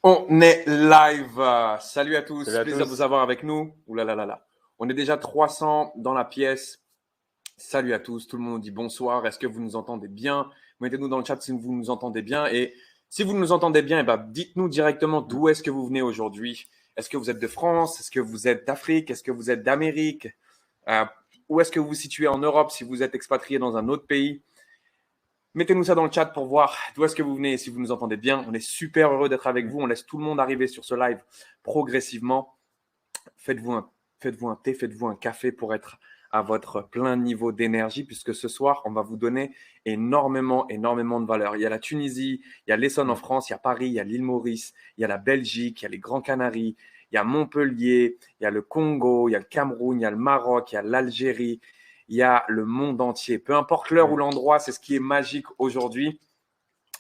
On est live. Salut à tous. Salut à Plaisir de tous. vous avoir avec nous. Ouh là là là là. On est déjà 300 dans la pièce. Salut à tous. Tout le monde dit bonsoir. Est-ce que vous nous entendez bien? Mettez-nous dans le chat si vous nous entendez bien. Et si vous nous entendez bien, dites-nous directement d'où est-ce que vous venez aujourd'hui. Est-ce que vous êtes de France? Est-ce que vous êtes d'Afrique? Est-ce que vous êtes d'Amérique? Euh, Où est-ce que vous vous situez en Europe si vous êtes expatrié dans un autre pays? Mettez-nous ça dans le chat pour voir d'où est-ce que vous venez et si vous nous entendez bien. On est super heureux d'être avec vous. On laisse tout le monde arriver sur ce live progressivement. Faites-vous un thé, faites-vous un café pour être à votre plein niveau d'énergie, puisque ce soir, on va vous donner énormément de valeur. Il y a la Tunisie, il y a l'Essonne en France, il y a Paris, il y a l'île Maurice, il y a la Belgique, il y a les Grands Canaries, il y a Montpellier, il y a le Congo, il y a le Cameroun, il y a le Maroc, il y a l'Algérie, il y a le monde entier. Peu importe l'heure ou l'endroit, c'est ce qui est magique aujourd'hui,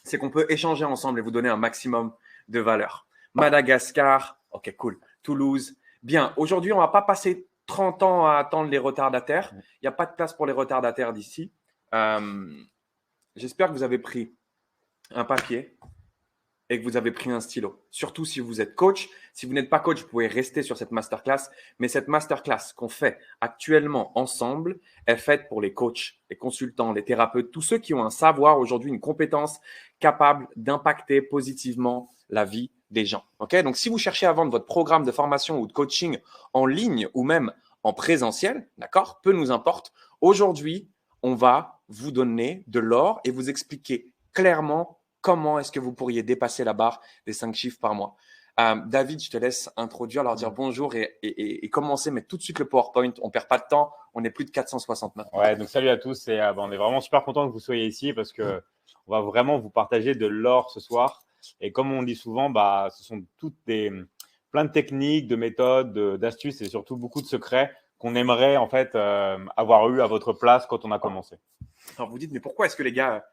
c'est qu'on peut échanger ensemble et vous donner un maximum de valeur. Madagascar, ok, cool. Toulouse, bien. Aujourd'hui, on ne va pas passer 30 ans à attendre les retardataires. Il n'y a pas de place pour les retardataires d'ici. J'espère que vous avez pris un papier et que vous avez pris un stylo. Surtout si vous êtes coach. Si vous n'êtes pas coach, vous pouvez rester sur cette masterclass. Mais cette masterclass qu'on fait actuellement ensemble est faite pour les coachs, les consultants, les thérapeutes, tous ceux qui ont un savoir aujourd'hui, une compétence capable d'impacter positivement la vie des gens. Okay? Donc, si vous cherchez à vendre votre programme de formation ou de coaching en ligne ou même en présentiel, d'accord, peu nous importe, aujourd'hui, on va vous donner de l'or et vous expliquer clairement comment est-ce que vous pourriez dépasser la barre des 5 chiffres par mois. David, je te laisse introduire, leur dire bonjour et commencer, mais tout de suite le PowerPoint. On ne perd pas de temps, on est plus de 460 maintenant. Ouais, donc salut à tous et on est vraiment super content que vous soyez ici parce que on va vraiment vous partager de l'or ce soir. Et comme on dit souvent, ce sont plein de techniques, de méthodes, d'astuces et surtout beaucoup de secrets qu'on aimerait en fait avoir eu à votre place quand on a commencé. Alors vous dites, mais pourquoi est-ce que les gars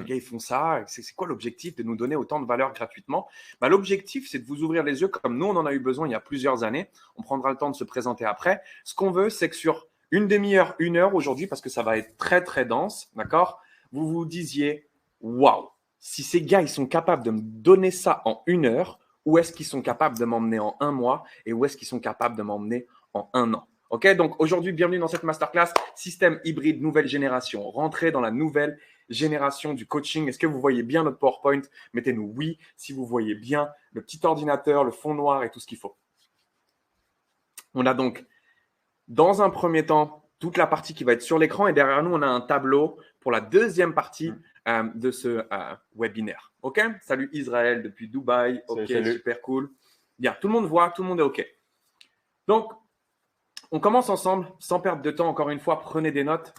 ils font ça? C'est quoi l'objectif de nous donner autant de valeur gratuitement? L'objectif, c'est de vous ouvrir les yeux comme nous, on en a eu besoin il y a plusieurs années. On prendra le temps de se présenter après. Ce qu'on veut, c'est que sur une demi-heure, 1 heure aujourd'hui, parce que ça va être très, très dense, d'accord? Vous vous disiez, waouh, si ces gars, ils sont capables de me donner ça en 1 heure, où est-ce qu'ils sont capables de m'emmener en 1 mois et où est-ce qu'ils sont capables de m'emmener en 1 an? Ok, donc aujourd'hui, bienvenue dans cette masterclass, système hybride nouvelle génération. Rentrez dans la nouvelle génération du coaching. Est-ce que vous voyez bien notre PowerPoint? Mettez-nous oui si vous voyez bien le petit ordinateur, le fond noir et tout ce qu'il faut. On a donc, dans un premier temps, toute la partie qui va être sur l'écran et derrière nous, on a un tableau pour la deuxième partie de ce webinaire. OK? Salut Israël depuis Dubaï. OK, Salut. super cool. Bien, tout le monde voit, tout le monde est OK. Donc, on commence ensemble, sans perdre de temps, encore une fois, prenez des notes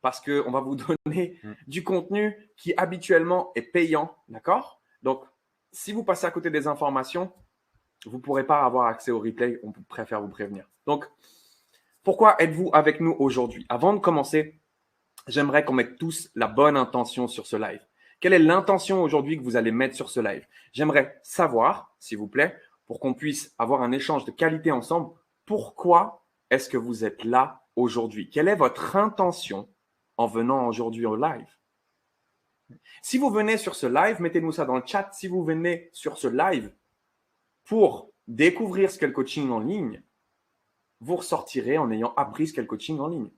parce qu'on va vous donner du contenu qui habituellement est payant, d'accord? Donc, si vous passez à côté des informations, vous ne pourrez pas avoir accès au replay, on préfère vous prévenir. Donc, pourquoi êtes-vous avec nous aujourd'hui? Avant de commencer, j'aimerais qu'on mette tous la bonne intention sur ce live. Quelle est l'intention aujourd'hui que vous allez mettre sur ce live? J'aimerais savoir, s'il vous plaît, pour qu'on puisse avoir un échange de qualité ensemble, pourquoi est-ce que vous êtes là aujourd'hui? Quelle est votre intention en venant aujourd'hui au live? Si vous venez sur ce live, mettez-nous ça dans le chat. Si vous venez sur ce live pour découvrir ce qu'est le coaching en ligne, vous ressortirez en ayant appris ce qu'est le coaching en ligne.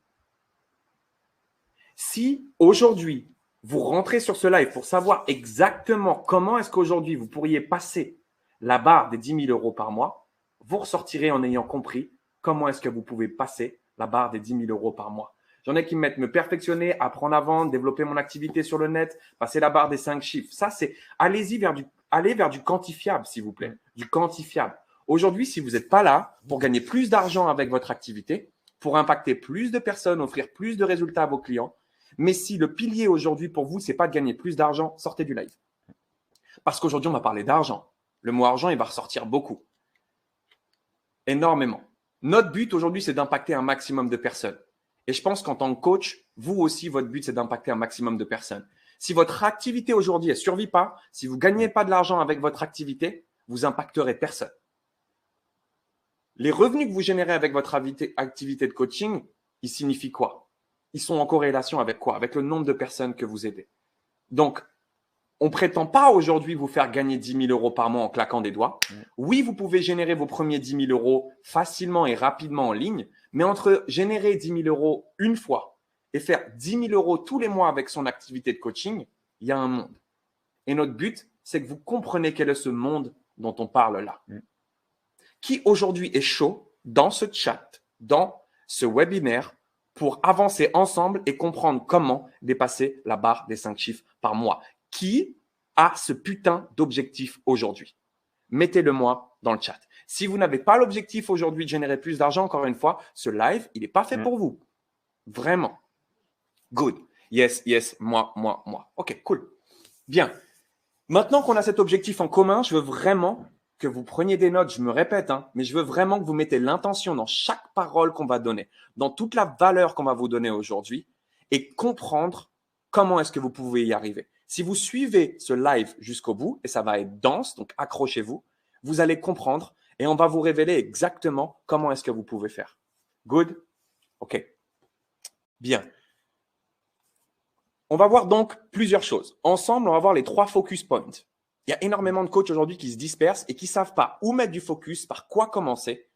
Si aujourd'hui, vous rentrez sur ce live pour savoir exactement comment est-ce qu'aujourd'hui vous pourriez passer la barre des 10 000 euros par mois, vous ressortirez en ayant compris comment est-ce que vous pouvez passer la barre des 10 000 euros par mois. J'en ai qui me mettent me perfectionner, apprendre à vendre, développer mon activité sur le net, passer la barre des 5 chiffres. Ça, c'est allez vers du quantifiable, s'il vous plaît, du quantifiable. Aujourd'hui, si vous n'êtes pas là pour gagner plus d'argent avec votre activité, pour impacter plus de personnes, offrir plus de résultats à vos clients, mais si le pilier aujourd'hui pour vous, ce n'est pas de gagner plus d'argent, sortez du live. Parce qu'aujourd'hui, on va parler d'argent. Le mot argent, il va ressortir beaucoup. Énormément. Notre but aujourd'hui, c'est d'impacter un maximum de personnes. Et je pense qu'en tant que coach, vous aussi, votre but, c'est d'impacter un maximum de personnes. Si votre activité aujourd'hui, elle ne survit pas, si vous ne gagnez pas de l'argent avec votre activité, vous impacterez personne. Les revenus que vous générez avec votre activité de coaching, ils signifient quoi? Ils sont en corrélation avec quoi? Avec le nombre de personnes que vous aidez. Donc, on ne prétend pas aujourd'hui vous faire gagner 10 000 euros par mois en claquant des doigts. Oui, vous pouvez générer vos premiers 10 000 euros facilement et rapidement en ligne, mais entre générer 10 000 euros une fois et faire 10 000 euros tous les mois avec son activité de coaching, il y a un monde. Et notre but, c'est que vous compreniez quel est ce monde dont on parle là. Qui aujourd'hui est chaud dans ce chat, dans ce webinaire, pour avancer ensemble et comprendre comment dépasser la barre des 5 chiffres par mois? Qui a ce putain d'objectif aujourd'hui? Mettez-le moi dans le chat. Si vous n'avez pas l'objectif aujourd'hui de générer plus d'argent, encore une fois, ce live, il n'est pas fait pour vous. Vraiment. Good. Yes, yes, moi. OK, cool. Bien. Maintenant qu'on a cet objectif en commun, je veux vraiment que vous preniez des notes. Je me répète, mais je veux vraiment que vous mettez l'intention dans chaque parole qu'on va donner, dans toute la valeur qu'on va vous donner aujourd'hui et comprendre comment est-ce que vous pouvez y arriver. Si vous suivez ce live jusqu'au bout, et ça va être dense, donc accrochez-vous, vous allez comprendre et on va vous révéler exactement comment est-ce que vous pouvez faire. Good? OK. Bien. On va voir donc plusieurs choses. Ensemble, on va voir les 3 focus points. Il y a énormément de coachs aujourd'hui qui se dispersent et qui ne savent pas où mettre du focus, par quoi commencer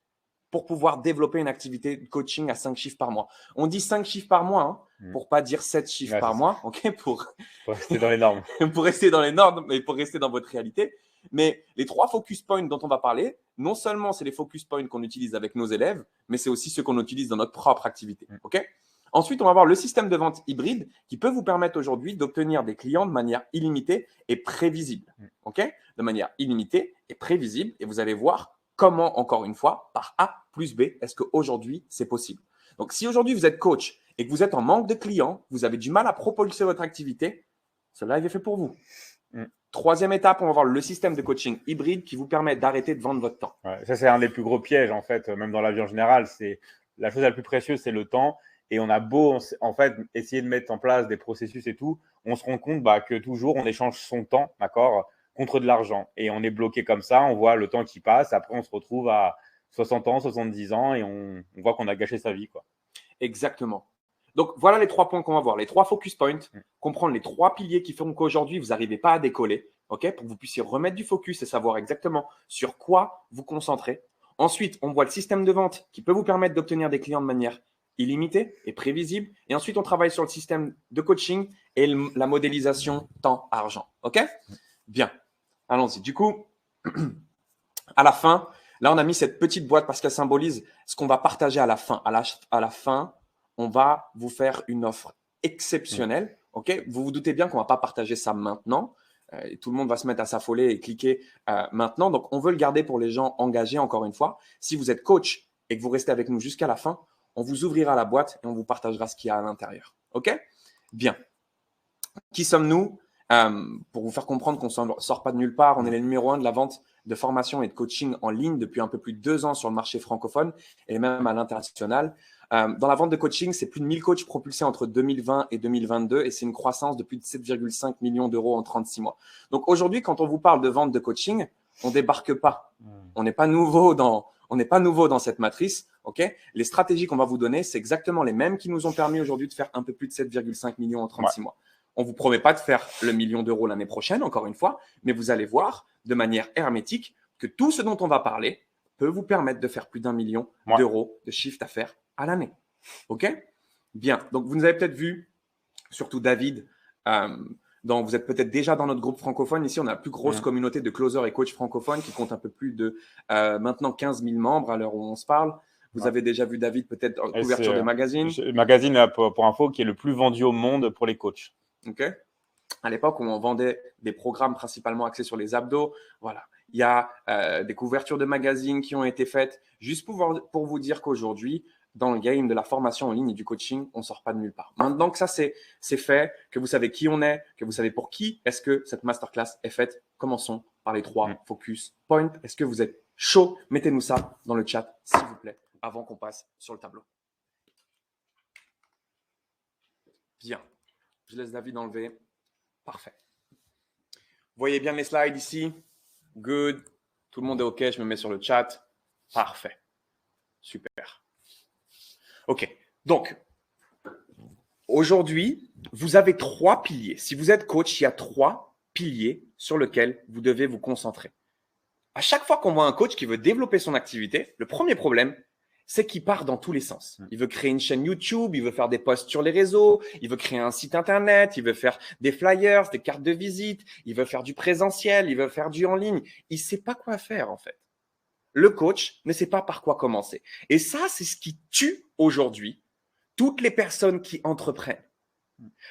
pour pouvoir développer une activité de coaching à 5 chiffres par mois. On dit 5 chiffres par mois pour pas dire 7 chiffres par mois, pour rester dans les normes. Pour rester dans les normes et pour rester dans votre réalité. Mais les 3 focus points dont on va parler, non seulement c'est les focus points qu'on utilise avec nos élèves, mais c'est aussi ceux qu'on utilise dans notre propre activité. OK ? Ensuite, on va voir le système de vente hybride qui peut vous permettre aujourd'hui d'obtenir des clients de manière illimitée et prévisible. OK ? De manière illimitée et prévisible. Et vous allez voir comment, encore une fois, par A plus B, est-ce qu'aujourd'hui, c'est possible. Donc, si aujourd'hui, vous êtes coach et que vous êtes en manque de clients, vous avez du mal à propulser votre activité, ce live est fait pour vous. Troisième étape, on va voir le système de coaching hybride qui vous permet d'arrêter de vendre votre temps. Ouais, ça, c'est un des plus gros pièges, en fait, même dans la vie en général. C'est la chose la plus précieuse, c'est le temps. Et on a beau, en fait, essayer de mettre en place des processus et tout, on se rend compte que toujours, on échange son temps, d'accord, contre de l'argent. Et on est bloqué comme ça, on voit le temps qui passe. Après, on se retrouve à 60 ans, 70 ans et on voit qu'on a gâché sa vie, quoi. Exactement. Donc, voilà les 3 points qu'on va voir. Les 3 focus points, comprendre les 3 piliers qui font qu'aujourd'hui, vous n'arrivez pas à décoller, OK, pour que vous puissiez remettre du focus et savoir exactement sur quoi vous concentrer. Ensuite, on voit le système de vente qui peut vous permettre d'obtenir des clients de manière illimitée et prévisible. Et ensuite, on travaille sur le système de coaching et la modélisation temps-argent. OK? Bien. Allons-y. Du coup, à la fin, là, on a mis cette petite boîte parce qu'elle symbolise ce qu'on va partager à la fin. À la fin, on va vous faire une offre exceptionnelle. OK? Vous vous doutez bien qu'on ne va pas partager ça maintenant. Et tout le monde va se mettre à s'affoler et cliquer maintenant. Donc, on veut le garder pour les gens engagés, encore une fois. Si vous êtes coach et que vous restez avec nous jusqu'à la fin, on vous ouvrira la boîte et on vous partagera ce qu'il y a à l'intérieur. OK? Bien. Qui sommes-nous? Pour vous faire comprendre qu'on ne sort pas de nulle part, on est les numéro 1 de la vente de formation et de coaching en ligne depuis un peu plus de 2 ans sur le marché francophone et même à l'international. Dans la vente de coaching, c'est plus de 1000 coachs propulsés entre 2020 et 2022 et c'est une croissance de plus de 7,5 millions d'euros en 36 mois. Donc aujourd'hui, quand on vous parle de vente de coaching, on ne débarque pas. On n'est pas nouveau dans cette matrice. Okay, les stratégies qu'on va vous donner, c'est exactement les mêmes qui nous ont permis aujourd'hui de faire un peu plus de 7,5 millions en 36 mois. On ne vous promet pas de faire le million d'euros l'année prochaine, encore une fois, mais vous allez voir de manière hermétique que tout ce dont on va parler peut vous permettre de faire plus d'1 million d'euros de chiffre d'affaires à l'année. OK? Bien. Donc, vous nous avez peut-être vu, surtout David, vous êtes peut-être déjà dans notre groupe francophone. Ici, on a la plus grosse communauté de closers et coachs francophones qui compte un peu plus de maintenant 15 000 membres à l'heure où on se parle. Vous avez déjà vu David peut-être en couverture de magazine. Magazine, pour info, qui est le plus vendu au monde pour les coachs. OK. À l'époque où on vendait des programmes principalement axés sur les abdos, voilà. Il y a des couvertures de magazines qui ont été faites juste pour vous dire qu'aujourd'hui, dans le game de la formation en ligne et du coaching, on ne sort pas de nulle part. Maintenant que ça, c'est fait, que vous savez qui on est, que vous savez pour qui est-ce que cette masterclass est faite, commençons par les 3 focus points. Est-ce que vous êtes chaud? Mettez-nous ça dans le chat, s'il vous plaît, avant qu'on passe sur le tableau. Bien. Je laisse David enlever. Parfait. Vous voyez bien les slides ici? Good. Tout le monde est OK. Je me mets sur le chat. Parfait. Super. OK. Donc, aujourd'hui, vous avez 3 piliers. Si vous êtes coach, il y a 3 piliers sur lesquels vous devez vous concentrer. À chaque fois qu'on voit un coach qui veut développer son activité, le premier problème, c'est qu'il part dans tous les sens. Il veut créer une chaîne YouTube, il veut faire des posts sur les réseaux, il veut créer un site internet, il veut faire des flyers, des cartes de visite, il veut faire du présentiel, il veut faire du en ligne. Il ne sait pas quoi faire en fait. Le coach ne sait pas par quoi commencer. Et ça, c'est ce qui tue aujourd'hui toutes les personnes qui entreprennent.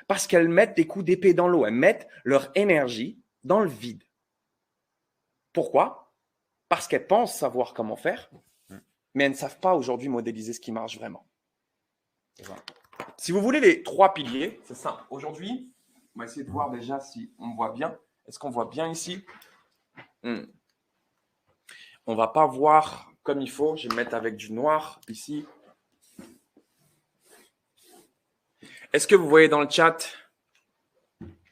Parce qu'elles mettent des coups d'épée dans l'eau, elles mettent leur énergie dans le vide. Pourquoi? Parce qu'elles pensent savoir comment faire, mais elles ne savent pas aujourd'hui modéliser ce qui marche vraiment. Si vous voulez les 3 piliers, c'est simple. Aujourd'hui, on va essayer de voir déjà si on voit bien. Est-ce qu'on voit bien ici? On ne va pas voir comme il faut. Je vais me mettre avec du noir ici. Est-ce que vous voyez dans le chat?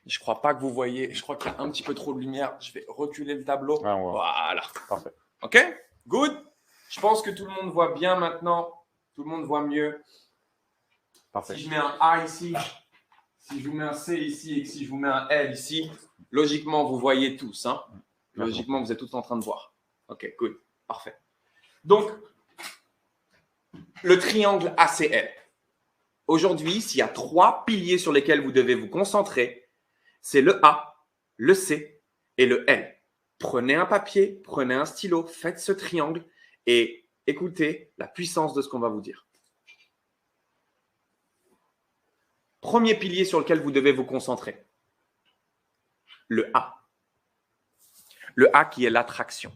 Je ne crois pas que vous voyez. Je crois qu'il y a un petit peu trop de lumière. Je vais reculer le tableau. Ouais, voilà. Parfait. OK? Good. Je pense que tout le monde voit bien maintenant. Tout le monde voit mieux. Parfait. Si je mets un A ici, si je vous mets un C ici et que si je vous mets un L ici, logiquement, vous voyez tous. Hein? Logiquement, vous êtes tous en train de voir. OK, good. Parfait. Donc, le triangle ACL. Aujourd'hui, s'il y a 3 piliers sur lesquels vous devez vous concentrer, c'est le A, le C et le L. Prenez un papier, prenez un stylo, faites ce triangle et écoutez la puissance de ce qu'on va vous dire. Premier pilier sur lequel vous devez vous concentrer, le A. Le A qui est l'attraction.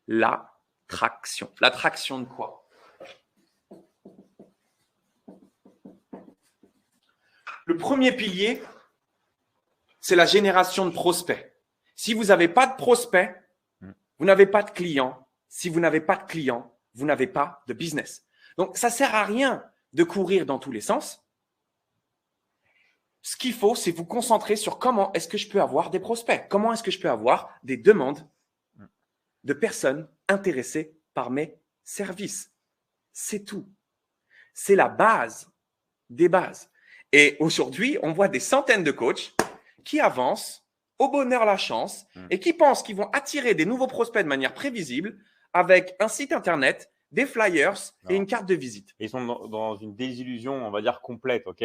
L'attraction. L'attraction de quoi? Le premier pilier, c'est la génération de prospects. Si vous n'avez pas de prospects, vous n'avez pas de clients. Si vous n'avez pas de clients, vous n'avez pas de business. Donc, ça ne sert à rien de courir dans tous les sens. Ce qu'il faut, c'est vous concentrer sur comment est-ce que je peux avoir des prospects. Comment est-ce que je peux avoir des demandes de personnes intéressées par mes services. C'est tout. C'est la base des bases. Et aujourd'hui, on voit des centaines de coachs qui avancent au bonheur la chance et qui pensent qu'ils vont attirer des nouveaux prospects de manière prévisible avec un site internet, des flyers et une carte de visite. Ils sont dans une désillusion, on va dire, complète, ok?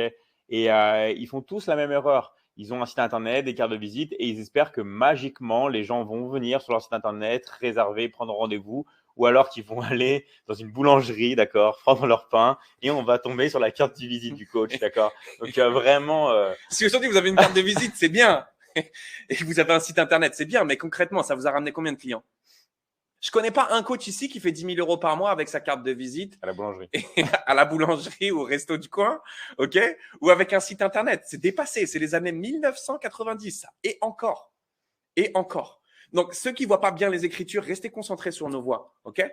Et ils font tous la même erreur. Ils ont un site internet, des cartes de visite et ils espèrent que magiquement, les gens vont venir sur leur site internet, réserver, prendre rendez-vous, ou alors qu'ils vont aller dans une boulangerie, d'accord, prendre leur pain et on va tomber sur la carte de visite du coach, d'accord? Donc vraiment… Si aujourd'hui vous avez une carte de visite, c'est bien. Et vous avez un site internet, c'est bien. Mais concrètement, ça vous a ramené combien de clients? Je ne connais pas un coach ici qui fait 10 000 € par mois avec sa carte de visite. À la boulangerie. À la boulangerie ou au resto du coin, ok? Ou avec un site internet. C'est dépassé. C'est les années 1990, ça. Et encore. Et encore. Donc, ceux qui ne voient pas bien les écritures, restez concentrés sur nos voix, ok?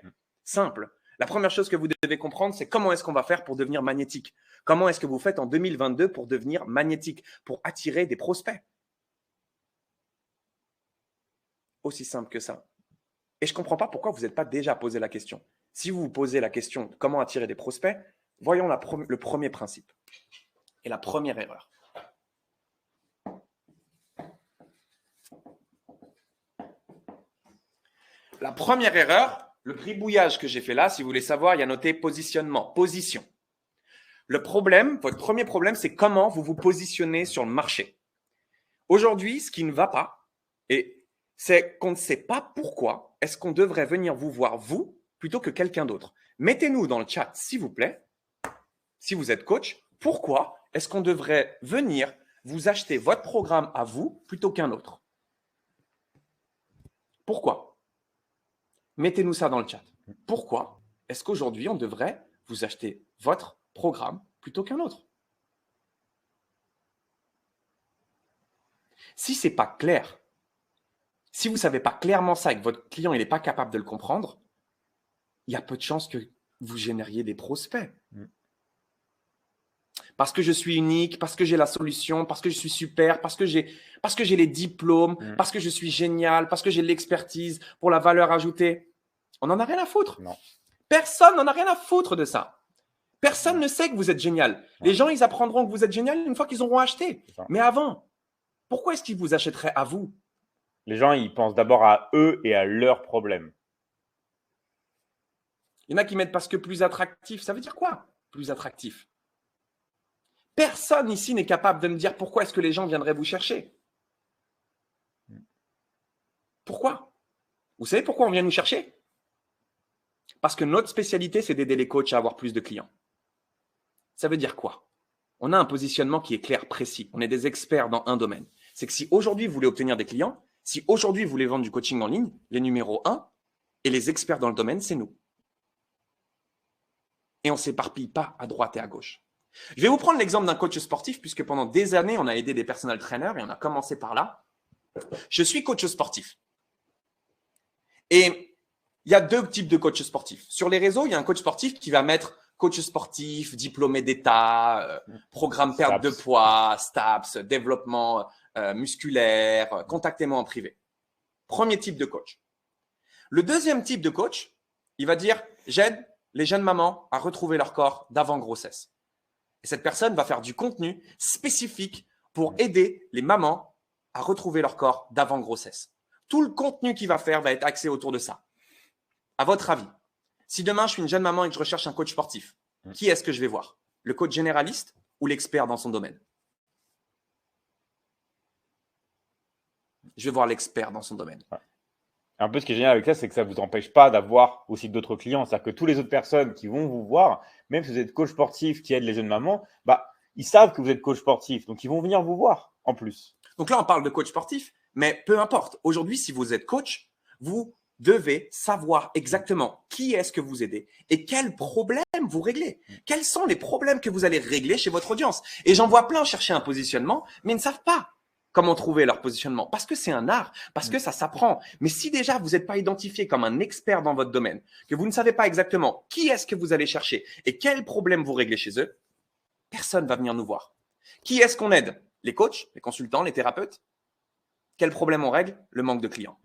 Simple. La première chose que vous devez comprendre, c'est comment est-ce qu'on va faire pour devenir magnétique? Comment est-ce que vous faites en 2022 pour devenir magnétique, pour attirer des prospects? Aussi simple que ça. Et je ne comprends pas pourquoi vous n'êtes pas déjà posé la question. Si vous vous posez la question de comment attirer des prospects, voyons le premier principe et la première erreur. La première erreur, le pribouillage que j'ai fait là, si vous voulez savoir, il y a noté positionnement, position. Le problème, votre premier problème, c'est comment vous vous positionnez sur le marché. Aujourd'hui, ce qui ne va pas, c'est qu'on ne sait pas pourquoi est-ce qu'on devrait venir vous voir, vous, plutôt que quelqu'un d'autre. Mettez-nous dans le chat, s'il vous plaît, si vous êtes coach, pourquoi est-ce qu'on devrait venir vous acheter votre programme à vous plutôt qu'un autre? Pourquoi? Mettez-nous ça dans le chat. Pourquoi est-ce qu'aujourd'hui, on devrait vous acheter votre programme plutôt qu'un autre? Si ce n'est pas clair, si vous ne savez pas clairement ça et que votre client n'est pas capable de le comprendre, il y a peu de chances que vous génériez des prospects. Parce que je suis unique, parce que j'ai la solution, parce que je suis super, parce que j'ai les diplômes, parce que je suis génial, parce que j'ai l'expertise pour la valeur ajoutée. On n'en a rien à foutre. Non. Personne n'en a rien à foutre de ça. Personne ne sait que vous êtes génial. Les gens, ils apprendront que vous êtes génial une fois qu'ils auront acheté. Mais avant, Pourquoi est-ce qu'ils vous achèteraient à vous? Les gens, ils pensent d'abord à eux et à leurs problèmes. Il y en a qui mettent parce que plus attractif. Ça veut dire quoi, plus attractif? Personne ici n'est capable de me dire pourquoi est-ce que les gens viendraient vous chercher. Pourquoi? Vous savez pourquoi on vient nous chercher? Parce que notre spécialité, c'est d'aider les coachs à avoir plus de clients. Ça veut dire quoi? On a un positionnement qui est clair, précis. On est des experts dans un domaine. C'est que si aujourd'hui vous voulez obtenir des clients, si aujourd'hui vous voulez vendre du coaching en ligne, les numéros 1 et les experts dans le domaine, c'est nous. Et on ne s'éparpille pas à droite et à gauche. Je vais vous prendre l'exemple d'un coach sportif, puisque pendant des années, on a aidé des personal trainers et on a commencé par là. Je suis coach sportif. Et il y a deux types de coachs sportifs. Sur les réseaux, il y a un coach sportif qui va mettre coach sportif, diplômé d'État, programme perte de poids, STAPS, développement musculaire, contactez-moi en privé. Premier type de coach. Le deuxième type de coach, il va dire « j'aide les jeunes mamans à retrouver leur corps d'avant-grossesse ». Et cette personne va faire du contenu spécifique pour aider les mamans à retrouver leur corps d'avant-grossesse. Tout le contenu qu'il va faire va être axé autour de ça. À votre avis, si demain je suis une jeune maman et que je recherche un coach sportif, qui est-ce que je vais voir? Le coach généraliste ou l'expert dans son domaine? Je vais voir l'expert dans son domaine. Un peu ce qui est génial avec ça, c'est que ça ne vous empêche pas d'avoir aussi d'autres clients. C'est-à-dire que tous les autres personnes qui vont vous voir, même si vous êtes coach sportif qui aide les jeunes mamans, ils savent que vous êtes coach sportif. Donc, ils vont venir vous voir en plus. Donc là, on parle de coach sportif, mais peu importe. Aujourd'hui, si vous êtes coach, vous devez savoir exactement qui est-ce que vous aidez et quels problèmes vous réglez. Quels sont les problèmes que vous allez régler chez votre audience? Et j'en vois plein chercher un positionnement, mais ils ne savent pas comment trouver leur positionnement. Parce que c'est un art, parce que ça s'apprend. Mais si déjà vous n'êtes pas identifié comme un expert dans votre domaine, que vous ne savez pas exactement qui est-ce que vous allez chercher et quels problèmes vous réglez chez eux, personne ne va venir nous voir. Qui est-ce qu'on aide? Les coachs, les consultants, les thérapeutes? Quel problème on règle? Le manque de clients.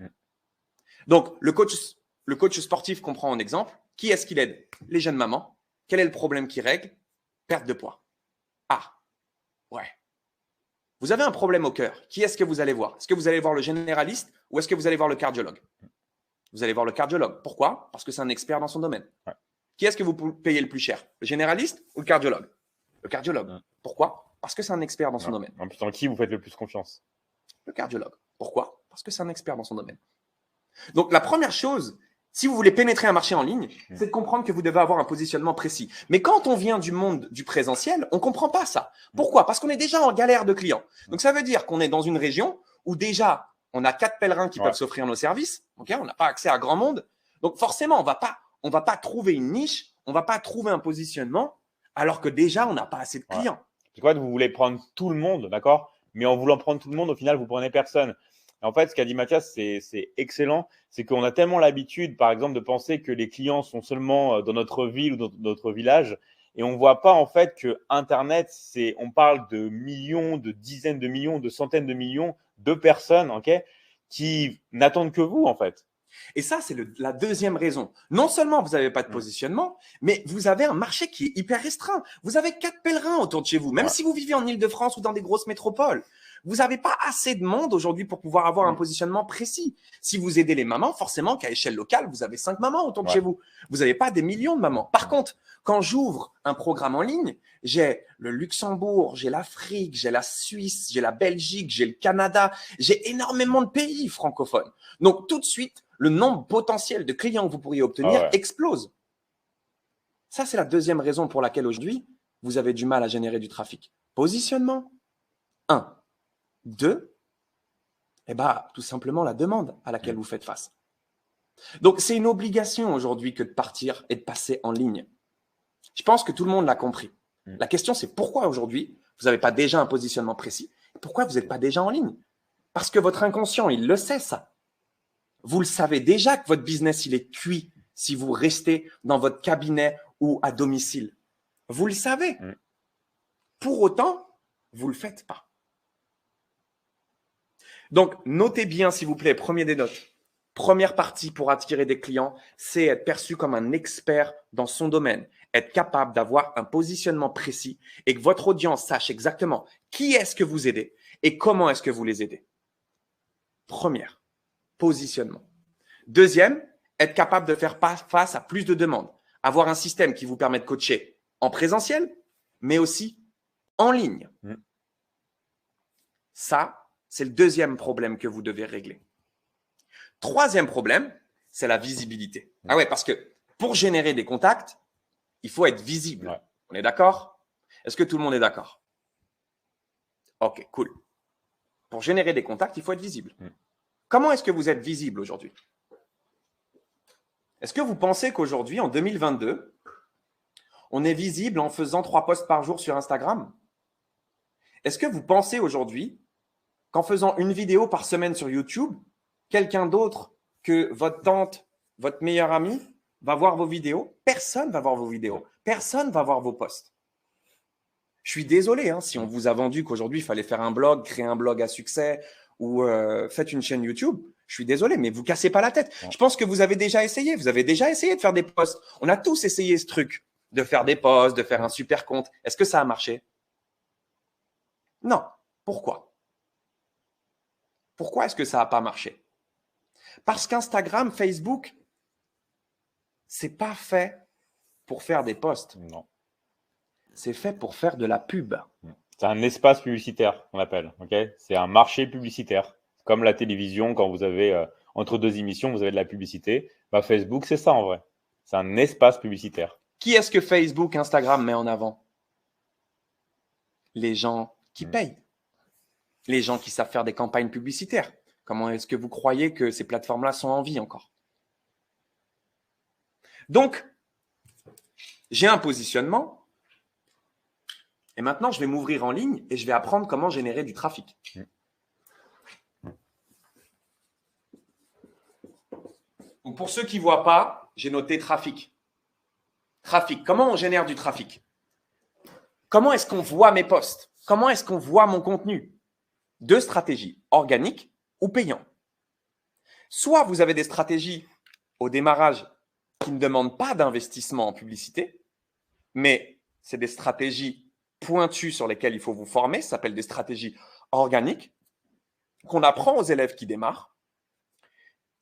Donc, le coach sportif qu'on prend en exemple, qui est-ce qu'il aide? Les jeunes mamans. Quel est le problème qu'il règle? Perte de poids. Ah, ouais. Vous avez un problème au cœur. Qui est-ce que vous allez voir? Est-ce que vous allez voir le généraliste ou est-ce que vous allez voir le cardiologue? Vous allez voir le cardiologue. Pourquoi? Parce que c'est un expert dans son domaine. Ouais. Qui est-ce que vous payez le plus cher? Le généraliste ou le cardiologue? Le cardiologue. Ouais. Pourquoi? Parce que c'est un expert dans son domaine. En plus, dans qui vous faites le plus confiance? Le cardiologue. Pourquoi? Parce que c'est un expert dans son domaine. Donc, la première chose, si vous voulez pénétrer un marché en ligne, c'est de comprendre que vous devez avoir un positionnement précis. Mais quand on vient du monde du présentiel, on ne comprend pas ça. Pourquoi? Parce qu'on est déjà en galère de clients. Donc, ça veut dire qu'on est dans une région où déjà, on a 4 pèlerins qui peuvent s'offrir nos services. Okay, on n'a pas accès à grand monde. Donc, forcément, on va pas trouver une niche, on ne va pas trouver un positionnement alors que déjà, on n'a pas assez de clients. C'est quoi? Vous voulez prendre tout le monde, d'accord? Mais en voulant prendre tout le monde, au final, vous prenez personne. En fait, ce qu'a dit Mathias, c'est excellent. C'est qu'on a tellement l'habitude, par exemple, de penser que les clients sont seulement dans notre ville ou dans notre village. Et on ne voit pas, en fait, que Internet, on parle de millions, de dizaines de millions, de centaines de millions de personnes qui n'attendent que vous, en fait. Et ça, c'est la deuxième raison. Non seulement vous n'avez pas de positionnement, mais vous avez un marché qui est hyper restreint. Vous avez 4 pèlerins autour de chez vous, même si vous vivez en Île-de-France ou dans des grosses métropoles. Vous n'avez pas assez de monde aujourd'hui pour pouvoir avoir un positionnement précis. Si vous aidez les mamans, forcément qu'à échelle locale, vous avez 5 mamans autour de chez vous. Vous n'avez pas des millions de mamans. Par contre, quand j'ouvre un programme en ligne, j'ai le Luxembourg, j'ai l'Afrique, j'ai la Suisse, j'ai la Belgique, j'ai le Canada, j'ai énormément de pays francophones. Donc, tout de suite, le nombre potentiel de clients que vous pourriez obtenir explose. Ça, c'est la deuxième raison pour laquelle aujourd'hui, vous avez du mal à générer du trafic. Positionnement, 1. 2, tout simplement la demande à laquelle vous faites face. Donc, c'est une obligation aujourd'hui que de partir et de passer en ligne. Je pense que tout le monde l'a compris. La question, c'est pourquoi aujourd'hui, vous n'avez pas déjà un positionnement précis? Pourquoi vous n'êtes pas déjà en ligne? Parce que votre inconscient, il le sait, ça. Vous le savez déjà que votre business, il est cuit si vous restez dans votre cabinet ou à domicile. Vous le savez. Pour autant, vous ne le faites pas. Donc, notez bien, s'il vous plaît, prenez des notes. Première partie pour attirer des clients, c'est être perçu comme un expert dans son domaine, être capable d'avoir un positionnement précis et que votre audience sache exactement qui est-ce que vous aidez Et comment est-ce que vous les aidez? Première, positionnement. Deuxième, être capable de faire face à plus de demandes. Avoir un système qui vous permet de coacher en présentiel, mais aussi en ligne. Ça, c'est le deuxième problème que vous devez régler. Troisième problème, c'est la visibilité. Ah ouais, parce que pour générer des contacts, il faut être visible. Ouais. On est d'accord? Est-ce que tout le monde est d'accord? Ok, cool. Pour générer des contacts, il faut être visible. Comment est-ce que vous êtes visible aujourd'hui? Est-ce que vous pensez qu'aujourd'hui, en 2022, on est visible en faisant 3 posts par jour sur Instagram? Est-ce que vous pensez aujourd'hui qu'en faisant une vidéo par semaine sur YouTube, quelqu'un d'autre que votre tante, votre meilleure amie, va voir vos vidéos? Personne va voir vos vidéos. Personne va voir vos posts. Je suis désolé si on vous a vendu qu'aujourd'hui, il fallait faire un blog, créer un blog à succès ou faites une chaîne YouTube. Je suis désolé, mais vous cassez pas la tête. Je pense que vous avez déjà essayé. Vous avez déjà essayé de faire des posts. On a tous essayé ce truc de faire des posts, de faire un super compte. Est-ce que ça a marché? Non. Pourquoi? Pourquoi est-ce que ça n'a pas marché? Parce qu'Instagram, Facebook, c'est pas fait pour faire des posts. Non. C'est fait pour faire de la pub. C'est un espace publicitaire, on appelle. C'est un marché publicitaire. Comme la télévision, quand vous avez, entre 2 émissions, vous avez de la publicité. Facebook, c'est ça en vrai. C'est un espace publicitaire. Qui est-ce que Facebook, Instagram met en avant? Les gens qui payent. Les gens qui savent faire des campagnes publicitaires. Comment est-ce que vous croyez que ces plateformes-là sont en vie encore? Donc, j'ai un positionnement. Et maintenant, je vais m'ouvrir en ligne et je vais apprendre comment générer du trafic. Donc, pour ceux qui ne voient pas, j'ai noté trafic. Trafic. Comment on génère du trafic? Comment est-ce qu'on voit mes posts? Comment est-ce qu'on voit mon contenu? 2 stratégies, organiques ou payantes. Soit vous avez des stratégies au démarrage qui ne demandent pas d'investissement en publicité, mais c'est des stratégies pointues sur lesquelles il faut vous former. Ça s'appelle des stratégies organiques qu'on apprend aux élèves qui démarrent.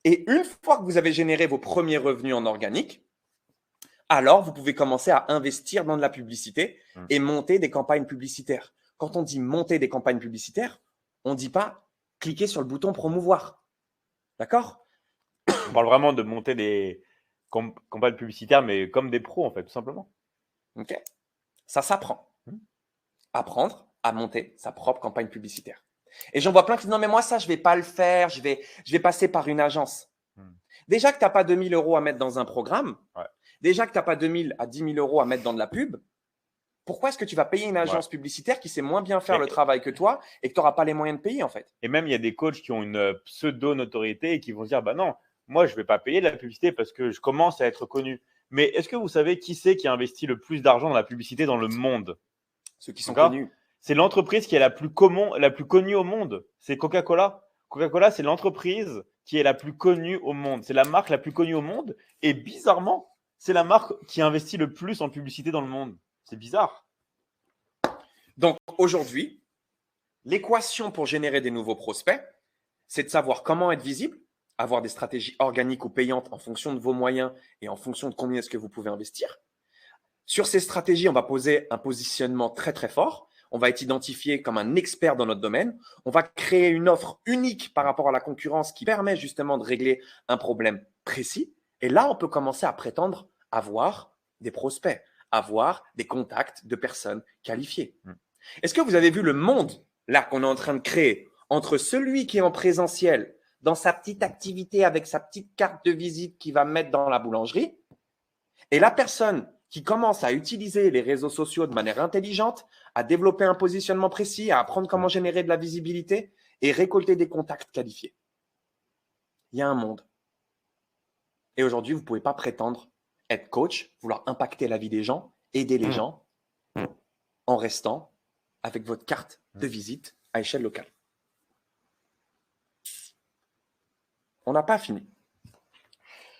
Et une fois que vous avez généré vos premiers revenus en organique, alors vous pouvez commencer à investir dans de la publicité et monter des campagnes publicitaires. Quand on dit monter des campagnes publicitaires, on ne dit pas cliquer sur le bouton promouvoir. D'accord? On parle vraiment de monter des campagnes publicitaires, mais comme des pros, en fait, tout simplement. Ok. Ça s'apprend. Apprendre à monter sa propre campagne publicitaire. Et j'en vois plein qui disent non, mais moi, ça, je ne vais pas le faire. Je vais passer par une agence. Déjà que tu n'as pas 2 000 € à mettre dans un programme, déjà que tu n'as pas 2 000 à 10 000 € à mettre dans de la pub, pourquoi est-ce que tu vas payer une agence publicitaire qui sait moins bien faire le travail que toi et que tu n'auras pas les moyens de payer en fait? Et même, il y a des coachs qui ont une pseudo-notoriété et qui vont se dire bah non, moi, je ne vais pas payer de la publicité parce que je commence à être connu. Mais est-ce que vous savez qui c'est qui investit le plus d'argent dans la publicité dans le monde? Ceux qui sont connus. C'est l'entreprise qui est la plus connue au monde. C'est Coca-Cola. Coca-Cola, c'est l'entreprise qui est la plus connue au monde. C'est la marque la plus connue au monde. Et bizarrement, c'est la marque qui investit le plus en publicité dans le monde. C'est bizarre. Donc, aujourd'hui, l'équation pour générer des nouveaux prospects, c'est de savoir comment être visible, avoir des stratégies organiques ou payantes en fonction de vos moyens et en fonction de combien est-ce que vous pouvez investir. Sur ces stratégies, on va poser un positionnement très, très fort. On va être identifié comme un expert dans notre domaine. On va créer une offre unique par rapport à la concurrence qui permet justement de régler un problème précis. Et là, on peut commencer à prétendre avoir des prospects, avoir des contacts de personnes qualifiées. Est-ce que vous avez vu le monde là qu'on est en train de créer entre celui qui est en présentiel dans sa petite activité avec sa petite carte de visite qu'il va mettre dans la boulangerie et la personne qui commence à utiliser les réseaux sociaux de manière intelligente, à développer un positionnement précis, à apprendre comment générer de la visibilité et récolter des contacts qualifiés? Il y a un monde. Et aujourd'hui, vous ne pouvez pas prétendre être coach, vouloir impacter la vie des gens, aider les gens en restant avec votre carte de visite à échelle locale. On n'a pas fini.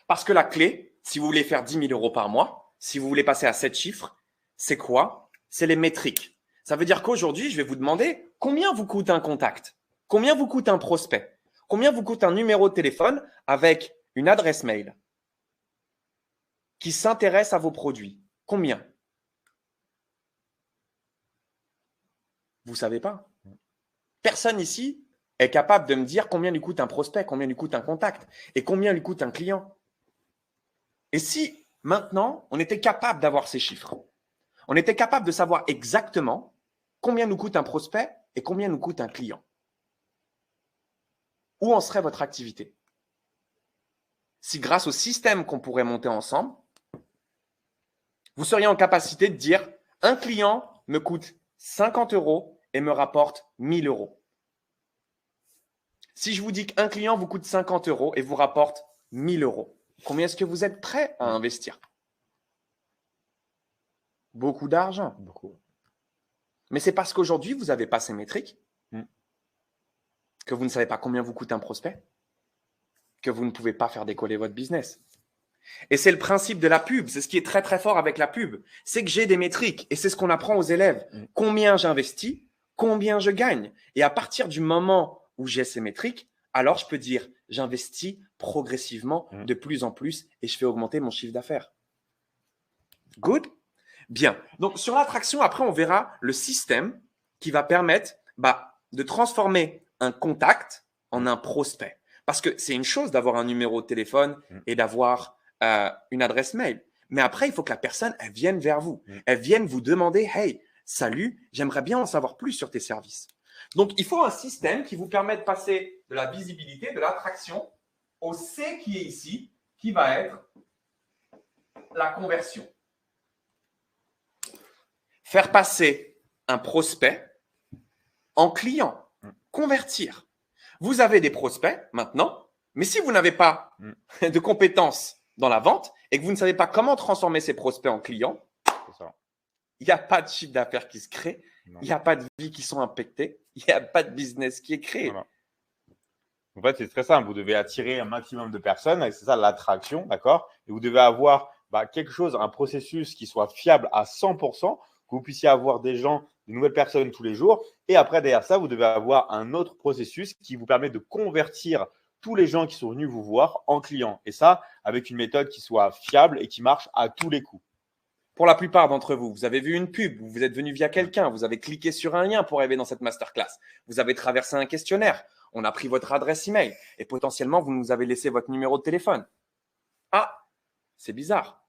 Parce que la clé, si vous voulez faire 10 000 € par mois, si vous voulez passer à 7 chiffres, c'est quoi? C'est les métriques. Ça veut dire qu'aujourd'hui, je vais vous demander combien vous coûte un contact, combien vous coûte un prospect, combien vous coûte un numéro de téléphone avec une adresse mail qui s'intéresse à vos produits. Combien? Vous ne savez pas. Personne ici est capable de me dire combien lui coûte un prospect, combien lui coûte un contact et combien lui coûte un client. Et si maintenant, on était capable d'avoir ces chiffres, on était capable de savoir exactement combien nous coûte un prospect et combien nous coûte un client, où en serait votre activité? Si grâce au système qu'on pourrait monter ensemble, vous seriez en capacité de dire un client me coûte 50 € et me rapporte 1000 €. Si je vous dis qu'un client vous coûte 50 € et vous rapporte 1000 €, combien est-ce que vous êtes prêt à investir? Beaucoup d'argent. Beaucoup. Mais c'est parce qu'aujourd'hui, vous n'avez pas ces métriques, Mm. que vous ne savez pas combien vous coûte un prospect, que vous ne pouvez pas faire décoller votre business. Et c'est le principe de la pub. C'est ce qui est très, très fort avec la pub. C'est que j'ai des métriques et c'est ce qu'on apprend aux élèves. Combien j'investis, combien je gagne. Et à partir du moment où j'ai ces métriques, alors je peux dire j'investis progressivement de plus en plus et je fais augmenter mon chiffre d'affaires. Good? Bien. Donc, sur l'attraction, après, on verra le système qui va permettre de transformer un contact en un prospect. Parce que c'est une chose d'avoir un numéro de téléphone et d'avoir une adresse mail. Mais après, il faut que la personne, elle vienne vers vous. Elle vienne vous demander « Hey, salut, j'aimerais bien en savoir plus sur tes services. » Donc, il faut un système qui vous permet de passer de la visibilité, de l'attraction au C qui est ici, qui va être la conversion. Faire passer un prospect en client, convertir. Vous avez des prospects maintenant, mais si vous n'avez pas de compétences dans la vente et que vous ne savez pas comment transformer ces prospects en clients, il n'y a pas de chiffre d'affaires qui se crée, il n'y a pas de vies qui sont impactées, il n'y a pas de business qui est créé. Voilà. En fait, c'est très simple. Vous devez attirer un maximum de personnes, et c'est ça l'attraction, d'accord? Et vous devez avoir quelque chose, un processus qui soit fiable à 100%, que vous puissiez avoir des gens, de nouvelles personnes tous les jours. Et après, derrière ça, vous devez avoir un autre processus qui vous permet de convertir tous les gens qui sont venus vous voir en clients. Et ça, avec une méthode qui soit fiable et qui marche à tous les coups. Pour la plupart d'entre vous, vous avez vu une pub, vous êtes venu via quelqu'un, vous avez cliqué sur un lien pour arriver dans cette masterclass. Vous avez traversé un questionnaire, on a pris votre adresse email et potentiellement, vous nous avez laissé votre numéro de téléphone. Ah, c'est bizarre.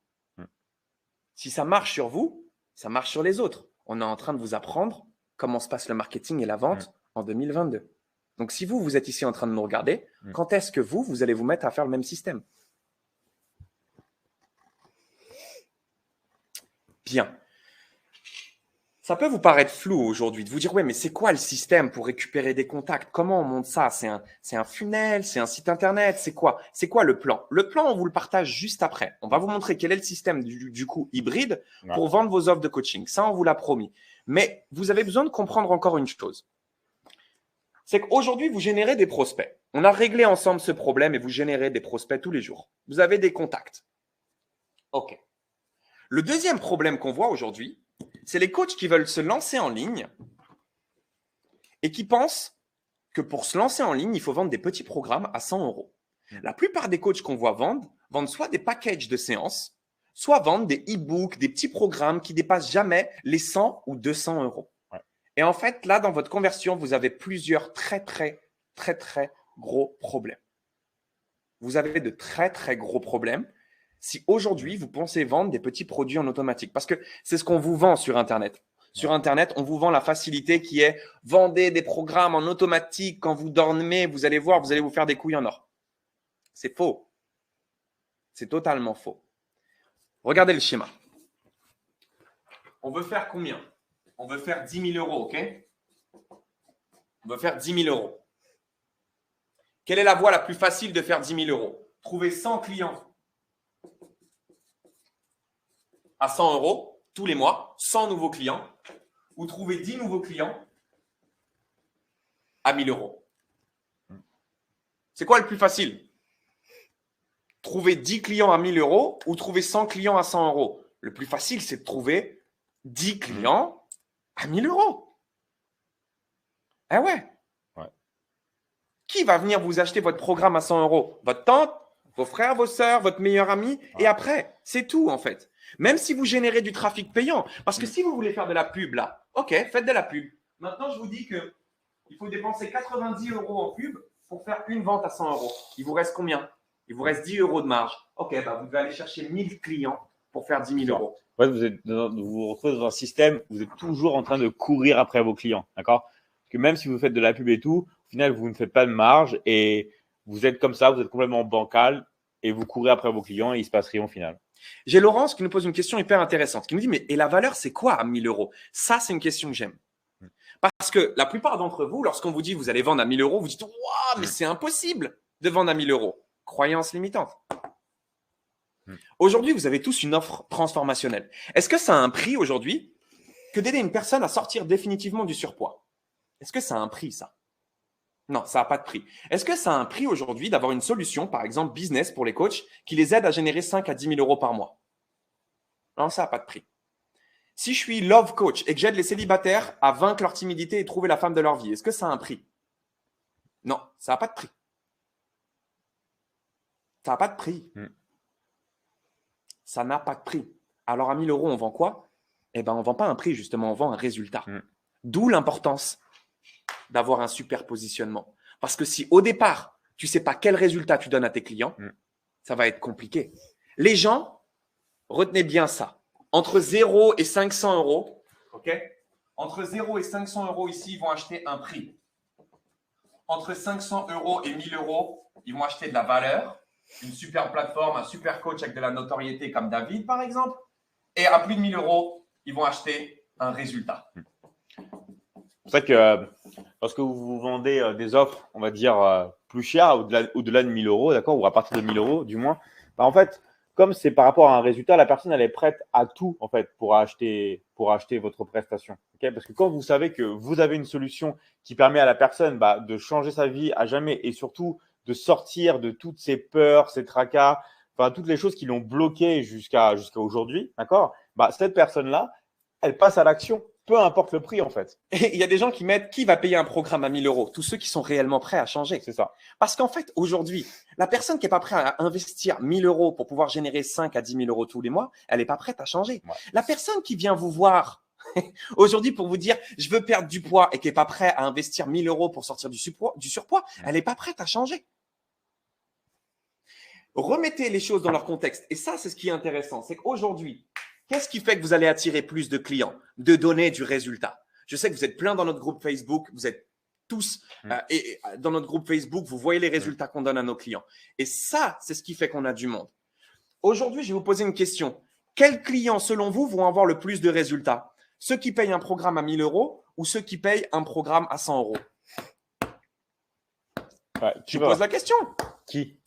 Si ça marche sur vous, ça marche sur les autres. On est en train de vous apprendre comment se passe le marketing et la vente en 2022. Donc, si vous êtes ici en train de nous regarder, quand est-ce que vous allez vous mettre à faire le même système? Bien. Ça peut vous paraître flou aujourd'hui de vous dire, ouais, mais c'est quoi le système pour récupérer des contacts? Comment on monte ça? C'est un funnel? C'est un site internet? C'est quoi? C'est quoi le plan? Le plan, on vous le partage juste après. On va vous montrer quel est le système du coup hybride pour vendre vos offres de coaching. Ça, on vous l'a promis. Mais vous avez besoin de comprendre encore une chose. C'est qu'aujourd'hui, vous générez des prospects. On a réglé ensemble ce problème et vous générez des prospects tous les jours. Vous avez des contacts. OK. Le deuxième problème qu'on voit aujourd'hui, c'est les coachs qui veulent se lancer en ligne et qui pensent que pour se lancer en ligne, il faut vendre des petits programmes à 100 €. La plupart des coachs qu'on voit vendent soit des packages de séances, soit vendent des e-books, des petits programmes qui dépassent jamais les 100 ou 200 €. Et en fait, là, dans votre conversion, vous avez plusieurs très gros problèmes. Vous avez de très gros problèmes si aujourd'hui, vous pensez vendre des petits produits en automatique. Parce que c'est ce qu'on vous vend sur Internet. Sur Internet, on vous vend la facilité qui est vendez des programmes en automatique. Quand vous dormez, vous allez voir, vous allez vous faire des couilles en or. C'est faux. C'est totalement faux. Regardez le schéma. On veut faire combien? On veut faire 10 000 €, OK? On veut faire 10 000 €. Quelle est la voie la plus facile de faire 10 000 €? Trouver 100 clients à 100 € tous les mois, 100 nouveaux clients, ou trouver 10 nouveaux clients à 1000 €. C'est quoi le plus facile? Trouver 10 clients à 1000 € ou trouver 100 clients à 100 €? Le plus facile, c'est de trouver 10 clients À 1000 euros. Ah ouais. Ouais. Qui va venir vous acheter votre programme à 100 euros? Votre tante, vos frères, vos sœurs, votre meilleur ami. Et Ouais. après, c'est tout en fait. Même si vous générez du trafic payant. Parce que si vous voulez faire de la pub là, ok, faites de la pub. Maintenant, je vous dis qu'il faut dépenser 90 euros en pub pour faire une vente à 100 euros. Il vous reste combien? Il vous reste 10 euros de marge. Ok, bah vous devez aller chercher 1000 clients pour faire 10 000 euros. En fait, vous vous retrouvez dans un système, vous êtes toujours en train de courir après vos clients, d'accord? Parce que même si vous faites de la pub et tout, au final, vous ne faites pas de marge et vous êtes comme ça, vous êtes complètement bancal et vous courez après vos clients et il se passe rien au final. J'ai Laurence qui nous pose une question hyper intéressante, qui nous dit, mais et la valeur, c'est quoi à 1000 euros? Ça, c'est une question que j'aime. Parce que la plupart d'entre vous, lorsqu'on vous dit vous allez vendre à 1000 euros, vous dites, waouh, mais c'est impossible de vendre à 1000 euros. Croyance limitante. Aujourd'hui, vous avez tous une offre transformationnelle. Est-ce que ça a un prix aujourd'hui que d'aider une personne à sortir définitivement du surpoids? Est-ce que ça a un prix, ça? Non, ça n'a pas de prix. Est-ce que ça a un prix aujourd'hui d'avoir une solution, par exemple business pour les coachs, qui les aide à générer 5 à 10 000 euros par mois? Non, ça n'a pas de prix. Si je suis love coach et que j'aide les célibataires à vaincre leur timidité et trouver la femme de leur vie, est-ce que ça a un prix? Non, ça n'a pas de prix. Ça n'a pas de prix. Ça n'a pas de prix. Alors à 1000 euros, on vend quoi? Eh bien, on ne vend pas un prix, justement, on vend un résultat. D'où l'importance d'avoir un super positionnement. Parce que si au départ, tu ne sais pas quel résultat tu donnes à tes clients, ça va être compliqué. Les gens, retenez bien ça. Entre 0 et 500 euros, ok? Entre 0 et 500 euros ici, ils vont acheter un prix. Entre 500 euros et 1000 euros, ils vont acheter de la valeur, une super plateforme, un super coach avec de la notoriété comme David, par exemple. Et à plus de 1000 euros, ils vont acheter un résultat. C'est pour ça que lorsque vous vendez des offres, on va dire, plus chères, au-delà de 1000 euros, d'accord, ou à partir de 1000 euros du moins, bah, en fait, comme c'est par rapport à un résultat, la personne, elle est prête à tout, en fait, pour acheter votre prestation. Okay, parce que quand vous savez que vous avez une solution qui permet à la personne de changer sa vie à jamais et surtout de sortir de toutes ces peurs, ces tracas, enfin, toutes les choses qui l'ont bloqué jusqu'à aujourd'hui, d'accord, cette personne-là, elle passe à l'action. Peu importe le prix, en fait. Et il y a des gens qui mettent qui va payer un programme à 1000 euros? Tous ceux qui sont réellement prêts à changer. C'est ça. Parce qu'en fait, aujourd'hui, la personne qui n'est pas prête à investir 1000 euros pour pouvoir générer 5 à 10 000 euros tous les mois, elle n'est pas prête à changer. Ouais. La personne qui vient vous voir aujourd'hui pour vous dire je veux perdre du poids et qui n'est pas prête à investir 1000 euros pour sortir du surpoids, elle n'est pas prête à changer. Remettez les choses dans leur contexte. Et ça, c'est ce qui est intéressant. C'est qu'aujourd'hui, qu'est-ce qui fait que vous allez attirer plus de clients? De donner du résultat. Je sais que vous êtes plein dans notre groupe Facebook, vous êtes tous et dans notre groupe Facebook, vous voyez les résultats qu'on donne à nos clients. Et ça, c'est ce qui fait qu'on a du monde. Aujourd'hui, je vais vous poser une question. Quels clients, selon vous, vont avoir le plus de résultats? Ceux qui payent un programme à 1000 euros ou ceux qui payent un programme à 100 euros? Je pose la question. Qui?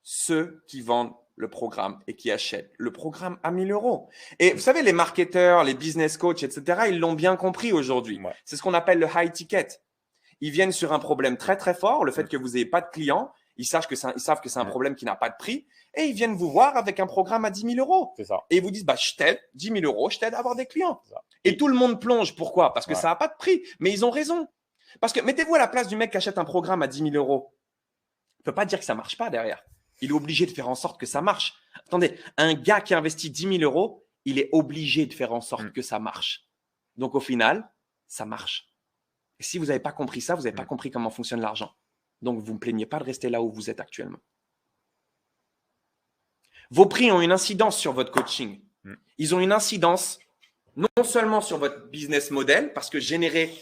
Ceux qui vendent le programme et qui achètent le programme à 1000 euros. Et vous savez, les marketeurs, les business coachs, etc., ils l'ont bien compris aujourd'hui. Ouais. C'est ce qu'on appelle le high ticket. Ils viennent sur un problème très, très fort, le fait que vous n'ayez pas de clients. Ils savent que c'est un problème qui n'a pas de prix. Et ils viennent vous voir avec un programme à 10 000 euros. C'est ça. Et ils vous disent, je t'aide, 10 000 euros, je t'aide à avoir des clients. Et tout le monde plonge. Pourquoi? Parce que ça n'a pas de prix. Mais ils ont raison. Parce que mettez-vous à la place du mec qui achète un programme à 10 000 euros. Il ne peut pas dire que ça ne marche pas derrière. Il est obligé de faire en sorte que ça marche. Attendez, un gars qui investit 10 000 euros, il est obligé de faire en sorte que ça marche. Donc, au final, ça marche. Et si vous n'avez pas compris ça, vous n'avez pas compris comment fonctionne l'argent. Donc, vous ne me plaignez pas de rester là où vous êtes actuellement. Vos prix ont une incidence sur votre coaching. Ils ont une incidence non seulement sur votre business model, parce que générer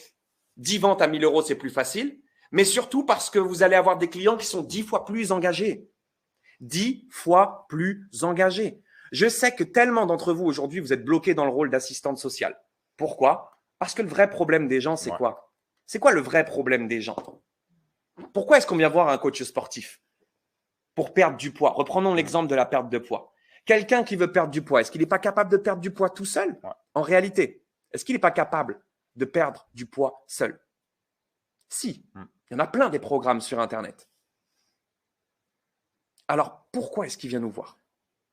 10 ventes à 1000 euros, c'est plus facile, mais surtout parce que vous allez avoir des clients qui sont 10 fois plus engagés. 10 fois plus engagés. Je sais que tellement d'entre vous aujourd'hui, vous êtes bloqués dans le rôle d'assistante sociale. Pourquoi? Parce que le vrai problème des gens, c'est quoi? C'est quoi le vrai problème des gens? Pourquoi est-ce qu'on vient voir un coach sportif? Pour perdre du poids. Reprenons l'exemple de la perte de poids. Quelqu'un qui veut perdre du poids, est-ce qu'il n'est pas capable de perdre du poids tout seul? En réalité, est-ce qu'il n'est pas capable de perdre du poids seul? Si. Il y en a plein des programmes sur Internet. Alors, pourquoi est-ce qu'il vient nous voir?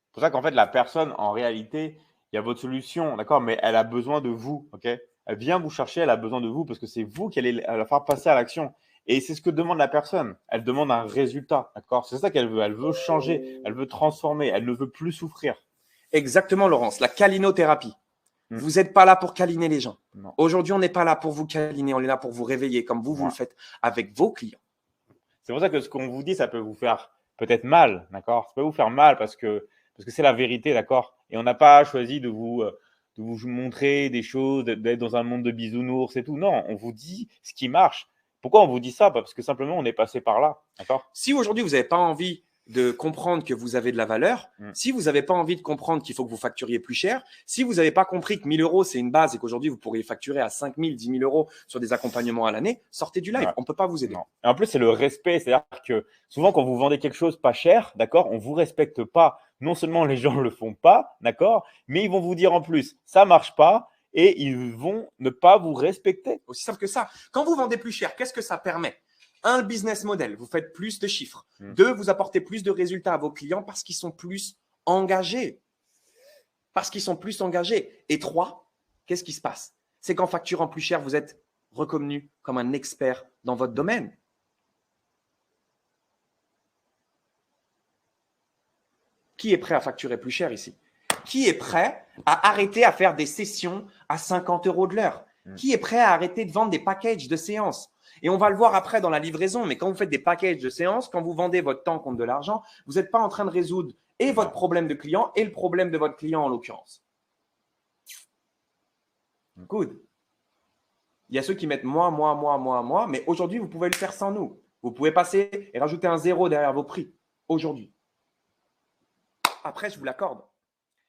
C'est pour ça qu'en fait, la personne, en réalité, il y a votre solution, d'accord, mais elle a besoin de vous, ok? Elle vient vous chercher, elle a besoin de vous parce que c'est vous qui allez la faire passer à l'action. Et c'est ce que demande la personne. Elle demande un résultat, d'accord? C'est ça qu'elle veut. Elle veut changer, elle veut transformer, elle ne veut plus souffrir. Exactement, Laurence, la câlinothérapie. Hmm. Vous n'êtes pas là pour câliner les gens. Non. Aujourd'hui, on n'est pas là pour vous câliner, on est là pour vous réveiller comme vous Ouais. le faites avec vos clients. C'est pour ça que ce qu'on vous dit, ça peut vous faire peut-être mal, d'accord? Ça peut vous faire mal parce que c'est la vérité, d'accord? Et on n'a pas choisi de vous montrer des choses, d'être dans un monde de bisounours et tout. Non, on vous dit ce qui marche. Pourquoi on vous dit ça? Parce que simplement, on est passé par là, d'accord? Si aujourd'hui, vous n'avez pas envie de comprendre que vous avez de la valeur, si vous n'avez pas envie de comprendre qu'il faut que vous facturiez plus cher, si vous n'avez pas compris que 1 000 €, c'est une base et qu'aujourd'hui, vous pourriez facturer à 5 000, 10 000 € sur des accompagnements à l'année, sortez du live. Ouais. On ne peut pas vous aider. Non. Et en plus, c'est le respect. C'est-à-dire que souvent, quand vous vendez quelque chose pas cher, d'accord, on ne vous respecte pas. Non seulement les gens ne le font pas, d'accord, mais ils vont vous dire en plus, ça ne marche pas et ils vont ne pas vous respecter. Aussi simple que ça. Quand vous vendez plus cher, qu'est-ce que ça permet? Un, le business model, vous faites plus de chiffres. Deux, vous apportez plus de résultats à vos clients parce qu'ils sont plus engagés. Parce qu'ils sont plus engagés. Et trois, qu'est-ce qui se passe? C'est qu'en facturant plus cher, vous êtes reconnu comme un expert dans votre domaine. Qui est prêt à facturer plus cher ici? Qui est prêt à arrêter à faire des sessions à 50 € de l'heure? Qui est prêt à arrêter de vendre des packages de séances? Et on va le voir après dans la livraison, mais quand vous faites des packages de séances, quand vous vendez votre temps contre de l'argent, vous n'êtes pas en train de résoudre et votre problème de client et le problème de votre client en l'occurrence. Good. Il y a ceux qui mettent moi, mais aujourd'hui, vous pouvez le faire sans nous. Vous pouvez passer et rajouter un 0 derrière vos prix aujourd'hui. Après, je vous l'accorde.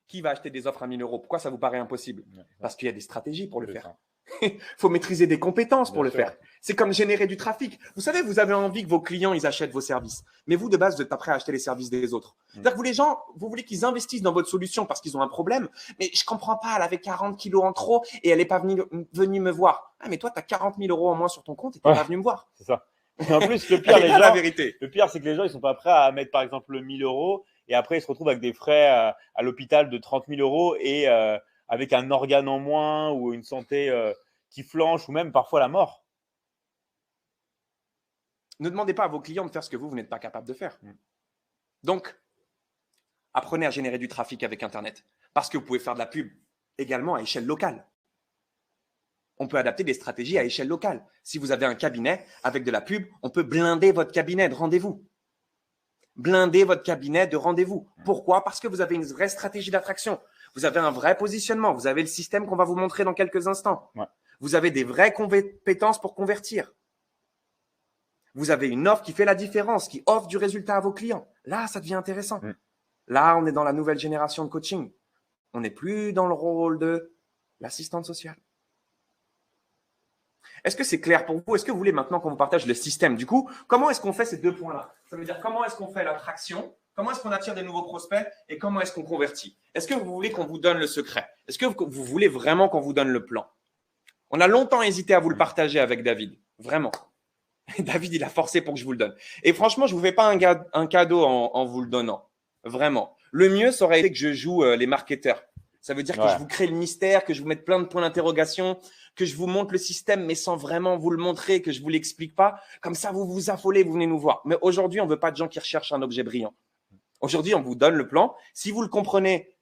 Qui va acheter des offres à 1 000 €? Pourquoi ça vous paraît impossible? Parce qu'il y a des stratégies pour le faire. Il faut maîtriser des compétences pour le faire. C'est comme générer du trafic. Vous savez, vous avez envie que vos clients ils achètent vos services. Mais vous, de base, vous êtes pas prêt à acheter les services des autres. C'est-à-dire que vous, les gens, vous voulez qu'ils investissent dans votre solution parce qu'ils ont un problème. Mais je comprends pas, elle avait 40 kilos en trop et elle n'est pas venue me voir. Ah, mais toi, tu as 40 000 € en moins sur ton compte et tu n'es pas venu me voir. C'est ça. Et en plus, le pire, la vérité. Le pire, c'est que les gens, ils sont pas prêts à mettre, par exemple, 1 000 € et après, ils se retrouvent avec des frais à l'hôpital de 30 000 € et avec un organe en moins ou une santé qui flanche ou même parfois la mort. Ne demandez pas à vos clients de faire ce que vous n'êtes pas capable de faire. Donc, apprenez à générer du trafic avec Internet parce que vous pouvez faire de la pub également à échelle locale. On peut adapter des stratégies à échelle locale. Si vous avez un cabinet avec de la pub, on peut blinder votre cabinet de rendez-vous. Blinder votre cabinet de rendez-vous. Pourquoi? Parce que vous avez une vraie stratégie d'attraction. Vous avez un vrai positionnement. Vous avez le système qu'on va vous montrer dans quelques instants. Ouais. Vous avez des vraies compétences pour convertir. Vous avez une offre qui fait la différence, qui offre du résultat à vos clients. Là, ça devient intéressant. Là, on est dans la nouvelle génération de coaching. On n'est plus dans le rôle de l'assistante sociale. Est-ce que c'est clair pour vous? Est-ce que vous voulez maintenant qu'on vous partage le système? Du coup, comment est-ce qu'on fait ces deux points-là? Ça veut dire comment est-ce qu'on fait l'attraction? Comment est-ce qu'on attire des nouveaux prospects? Et comment est-ce qu'on convertit? Est-ce que vous voulez qu'on vous donne le secret? Est-ce que vous voulez vraiment qu'on vous donne le plan? On a longtemps hésité à vous le partager avec David. Vraiment. David, il a forcé pour que je vous le donne. Et franchement, je ne vous fais pas un cadeau en vous le donnant. Vraiment. Le mieux, ça aurait été que je joue les marketeurs. Ça veut dire que je vous crée le mystère, que je vous mette plein de points d'interrogation, que je vous montre le système, mais sans vraiment vous le montrer, que je ne vous l'explique pas. Comme ça, vous vous affolez, vous venez nous voir. Mais aujourd'hui, on ne veut pas de gens qui recherchent un objet brillant. Aujourd'hui, on vous donne le plan. Si vous le comprenez,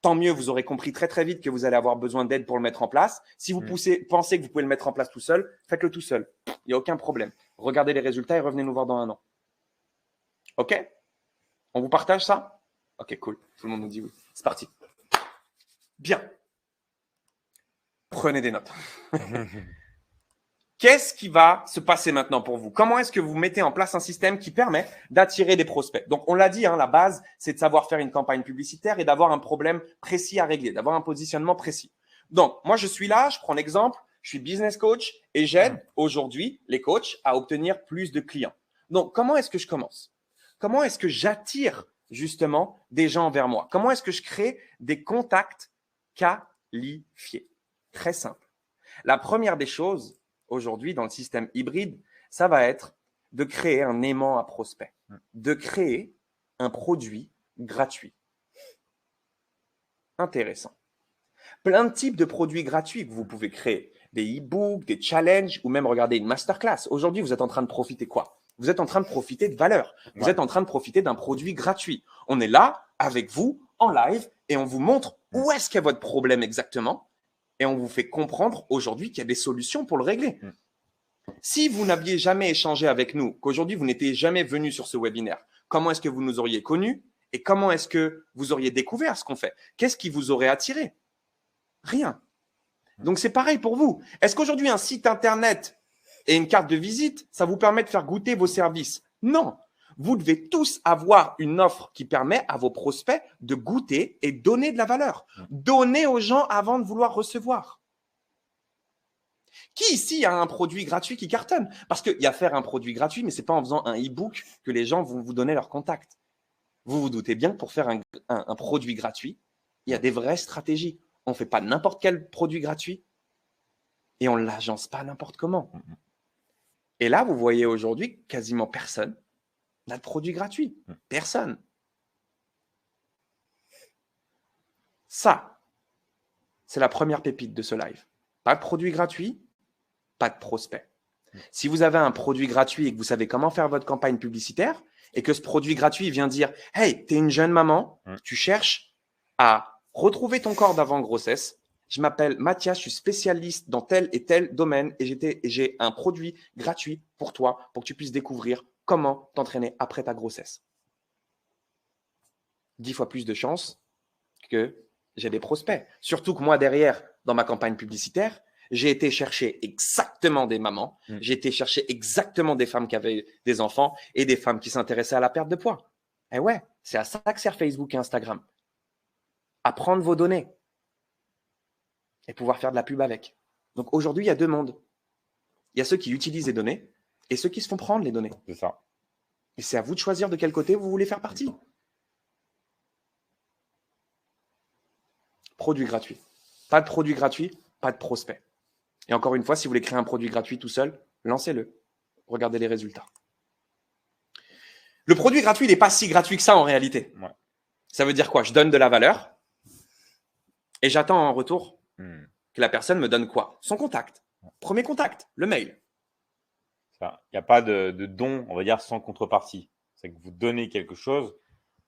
tant mieux, vous aurez compris très, très vite que vous allez avoir besoin d'aide pour le mettre en place. Si vous pensez que vous pouvez le mettre en place tout seul, faites-le tout seul. Il n'y a aucun problème. Regardez les résultats et revenez nous voir dans 1 an. OK? On vous partage ça? OK, cool. Tout le monde nous dit oui. C'est parti. Bien. Prenez des notes. Qu'est-ce qui va se passer maintenant pour vous? Comment est-ce que vous mettez en place un système qui permet d'attirer des prospects? Donc, on l'a dit, la base, c'est de savoir faire une campagne publicitaire et d'avoir un problème précis à régler, d'avoir un positionnement précis. Donc, moi, je suis là, je prends l'exemple, je suis business coach et j'aide aujourd'hui les coachs à obtenir plus de clients. Donc, comment est-ce que je commence? Comment est-ce que j'attire justement des gens vers moi? Comment est-ce que je crée des contacts qualifiés? Très simple. La première des choses, aujourd'hui, dans le système hybride, ça va être de créer un aimant à prospect, de créer un produit gratuit. Intéressant. plein de types de produits gratuits que vous pouvez créer. Des e-books, des challenges ou même regarder une masterclass. Aujourd'hui, vous êtes en train de profiter quoi? Vous êtes en train de profiter de valeur. Vous êtes en train de profiter d'un produit gratuit. On est là avec vous en live et on vous montre où est-ce qu'est votre problème exactement et on vous fait comprendre aujourd'hui qu'il y a des solutions pour le régler. Si vous n'aviez jamais échangé avec nous, qu'aujourd'hui vous n'étiez jamais venu sur ce webinaire, comment est-ce que vous nous auriez connus et comment est-ce que vous auriez découvert ce qu'on fait? Qu'est-ce qui vous aurait attiré? Rien. Donc, c'est pareil pour vous. Est-ce qu'aujourd'hui, un site internet et une carte de visite, ça vous permet de faire goûter vos services? Non. Vous devez tous avoir une offre qui permet à vos prospects de goûter et donner de la valeur. Donner aux gens avant de vouloir recevoir. Qui ici a un produit gratuit qui cartonne? Parce qu'il y a faire un produit gratuit, mais ce n'est pas en faisant un e-book que les gens vont vous donner leur contact. Vous vous doutez bien que pour faire un produit gratuit, il y a des vraies stratégies. On ne fait pas n'importe quel produit gratuit et on ne l'agence pas n'importe comment. Et là, vous voyez aujourd'hui, quasiment personne n'a de produit gratuit. Personne. Ça, c'est la première pépite de ce live. Pas de produit gratuit, pas de prospect. Si vous avez un produit gratuit et que vous savez comment faire votre campagne publicitaire et que ce produit gratuit vient dire « Hey, tu es une jeune maman, tu cherches à retrouver ton corps d'avant grossesse. Je m'appelle Mathias, je suis spécialiste dans tel et tel domaine et j'ai un produit gratuit pour toi pour que tu puisses découvrir comment t'entraîner après ta grossesse. » 10 fois plus de chances que j'ai des prospects. Surtout que moi, derrière, dans ma campagne publicitaire, j'ai été chercher exactement des mamans, j'ai été chercher exactement des femmes qui avaient des enfants et des femmes qui s'intéressaient à la perte de poids. Et ouais, c'est à ça que sert Facebook et Instagram. À prendre vos données et pouvoir faire de la pub avec. Donc aujourd'hui, il y a deux mondes. Il y a ceux qui utilisent les données et ceux qui se font prendre les données. C'est ça. Et c'est à vous de choisir de quel côté vous voulez faire partie. Produit gratuit. Pas de produit gratuit, pas de prospect. Et encore une fois, si vous voulez créer un produit gratuit tout seul, lancez-le. Regardez les résultats. Le produit gratuit, il n'est pas si gratuit que ça en réalité. Ouais. Ça veut dire quoi? Je donne de la valeur et j'attends en retour que la personne me donne quoi? Son contact. Premier contact, le mail. Il n'y a pas de don, on va dire, sans contrepartie. C'est que vous donnez quelque chose,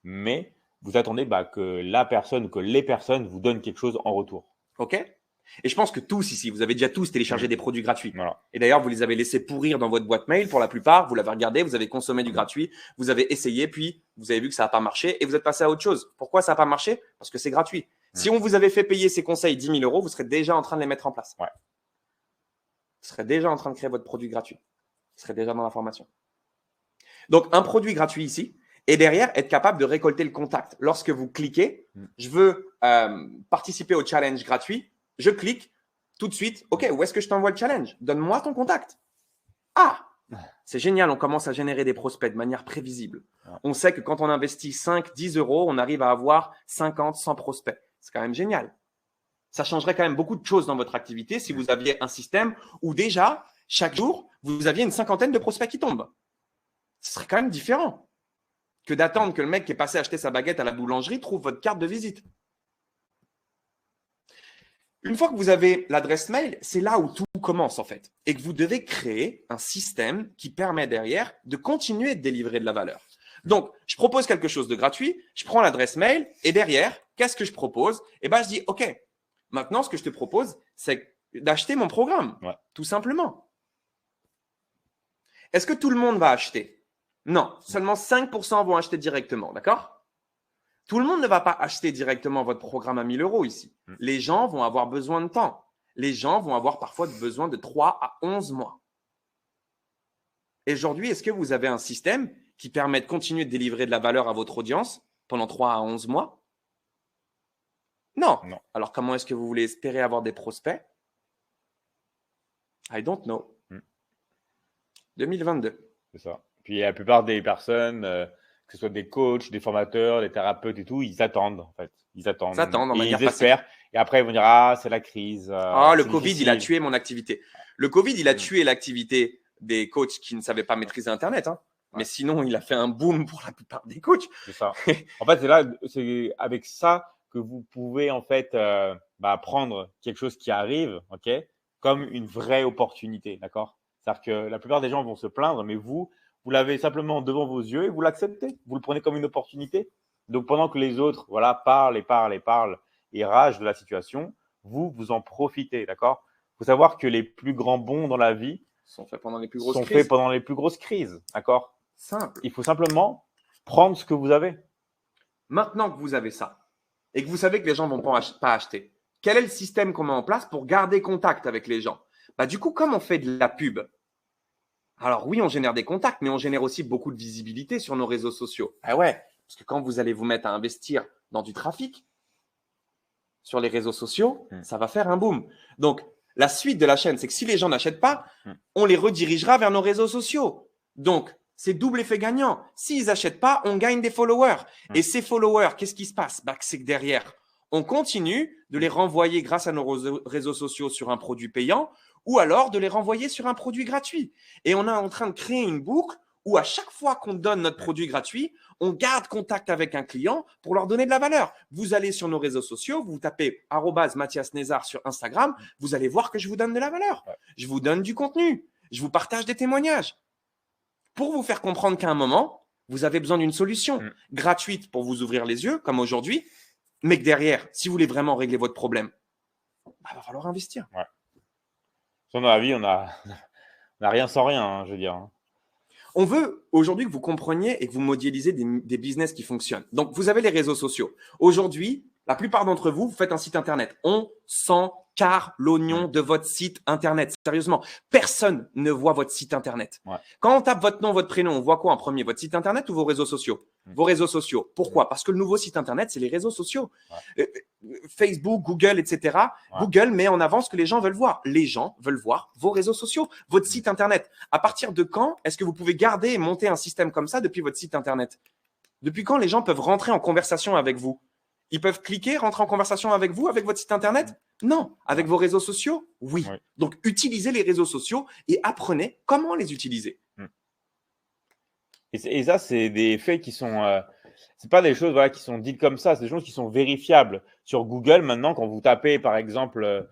mais vous attendez que la personne, que les personnes vous donnent quelque chose en retour. OK? Et je pense que tous ici, vous avez déjà tous téléchargé des produits gratuits. Voilà. Et d'ailleurs, vous les avez laissés pourrir dans votre boîte mail pour la plupart. Vous l'avez regardé, vous avez consommé du gratuit, vous avez essayé, puis vous avez vu que ça n'a pas marché et vous êtes passé à autre chose. Pourquoi ça n'a pas marché? Parce que c'est gratuit. Si on vous avait fait payer ces conseils 10 000 €, vous serez déjà en train de les mettre en place. Ouais. Vous serez déjà en train de créer votre produit gratuit. Vous serez déjà dans la formation. Donc, un produit gratuit ici. Et derrière, être capable de récolter le contact. Lorsque vous cliquez, je veux participer au challenge gratuit. Je clique tout de suite. OK, où est-ce que je t'envoie le challenge? Donne-moi ton contact. Ah, c'est génial. On commence à générer des prospects de manière prévisible. On sait que quand on investit 5, 10 €, on arrive à avoir 50, 100 prospects. C'est quand même génial. Ça changerait quand même beaucoup de choses dans votre activité si vous aviez un système où déjà, chaque jour, vous aviez une cinquantaine de prospects qui tombent. Ce serait quand même différent que d'attendre que le mec qui est passé acheter sa baguette à la boulangerie trouve votre carte de visite. Une fois que vous avez l'adresse mail, c'est là où tout commence en fait. Et que vous devez créer un système qui permet derrière de continuer de délivrer de la valeur. Donc, je propose quelque chose de gratuit, je prends l'adresse mail et derrière, qu'est-ce que je propose? Eh bien, je dis, OK, maintenant, ce que je te propose, c'est d'acheter mon programme, tout simplement. Est-ce que tout le monde va acheter? Non, seulement 5% vont acheter directement, d'accord? Tout le monde ne va pas acheter directement votre programme à 1 000 € ici. Les gens vont avoir besoin de temps. Les gens vont avoir parfois besoin de 3 à 11 mois. Et aujourd'hui, est-ce que vous avez un système qui permet de continuer de délivrer de la valeur à votre audience pendant 3 à 11 mois? Non. Alors, comment est-ce que vous voulez espérer avoir des prospects? I don't know. 2022. C'est ça. Puis la plupart des personnes, que ce soit des coachs, des formateurs, des thérapeutes et tout, ils attendent en fait. Ils attendent. Et ils espèrent. Et après, ils vont dire, ah, c'est la crise. Le Covid, il a tué mon activité. Le Covid, il a tué l'activité des coachs qui ne savaient pas maîtriser Internet. Mais sinon, il a fait un boom pour la plupart des coachs. C'est ça. En fait, c'est avec ça que vous pouvez en fait prendre quelque chose qui arrive, ok, comme une vraie opportunité, d'accord? C'est-à-dire que la plupart des gens vont se plaindre, mais vous l'avez simplement devant vos yeux et vous l'acceptez. Vous le prenez comme une opportunité. Donc, pendant que les autres, voilà, parlent et ragent de la situation, vous en profitez, d'accord? Il faut savoir que les plus grands bonds dans la vie Sont faits pendant les plus grosses sont crises. faits pendant les plus grosses crises, d'accord? Simple. Il faut simplement prendre ce que vous avez. Maintenant que vous avez ça et que vous savez que les gens ne vont pas acheter, quel est le système qu'on met en place pour garder contact avec les gens? Du coup, comme on fait de la pub, alors oui, on génère des contacts, mais on génère aussi beaucoup de visibilité sur nos réseaux sociaux. Ah ouais, parce que quand vous allez vous mettre à investir dans du trafic sur les réseaux sociaux, ça va faire un boom. Donc, la suite de la chaîne, c'est que si les gens n'achètent pas, on les redirigera vers nos réseaux sociaux. Donc, c'est double effet gagnant. S'ils n'achètent pas, on gagne des followers. Et ces followers, qu'est-ce qui se passe? C'est que derrière, on continue de les renvoyer grâce à nos réseaux sociaux sur un produit payant ou alors de les renvoyer sur un produit gratuit. Et on est en train de créer une boucle où à chaque fois qu'on donne notre produit gratuit, on garde contact avec un client pour leur donner de la valeur. Vous allez sur nos réseaux sociaux, vous tapez @Mathias Nézard sur Instagram, vous allez voir que je vous donne de la valeur. Je vous donne du contenu. Je vous partage des témoignages pour vous faire comprendre qu'à un moment, vous avez besoin d'une solution gratuite pour vous ouvrir les yeux, comme aujourd'hui, mais que derrière, si vous voulez vraiment régler votre problème, il va falloir investir. Ouais. Dans la vie, on n'a rien sans rien, hein, je veux dire. Hein. On veut aujourd'hui que vous compreniez et que vous modélisez des business qui fonctionnent. Donc, vous avez les réseaux sociaux. Aujourd'hui, la plupart d'entre vous, vous faites un site Internet. On s'en carre l'oignon de votre site Internet. Sérieusement, personne ne voit votre site Internet. Ouais. Quand on tape votre nom, votre prénom, on voit quoi en premier? Votre site Internet ou vos réseaux sociaux? Vos réseaux sociaux. Pourquoi? Parce que le nouveau site Internet, c'est les réseaux sociaux. Facebook, Google, etc. Google met en avant ce que les gens veulent voir. Les gens veulent voir vos réseaux sociaux, votre site Internet. À partir de quand est-ce que vous pouvez garder et monter un système comme ça depuis votre site Internet? Depuis quand les gens peuvent rentrer en conversation avec vous? Ils peuvent cliquer, rentrer en conversation avec vous, avec votre site Internet? Non. Avec vos réseaux sociaux? Oui. Donc, utilisez les réseaux sociaux et apprenez comment les utiliser. Et ça, c'est des faits qui sont… c'est pas des choses qui sont dites comme ça, c'est des choses qui sont vérifiables. Sur Google, maintenant, quand vous tapez, par exemple,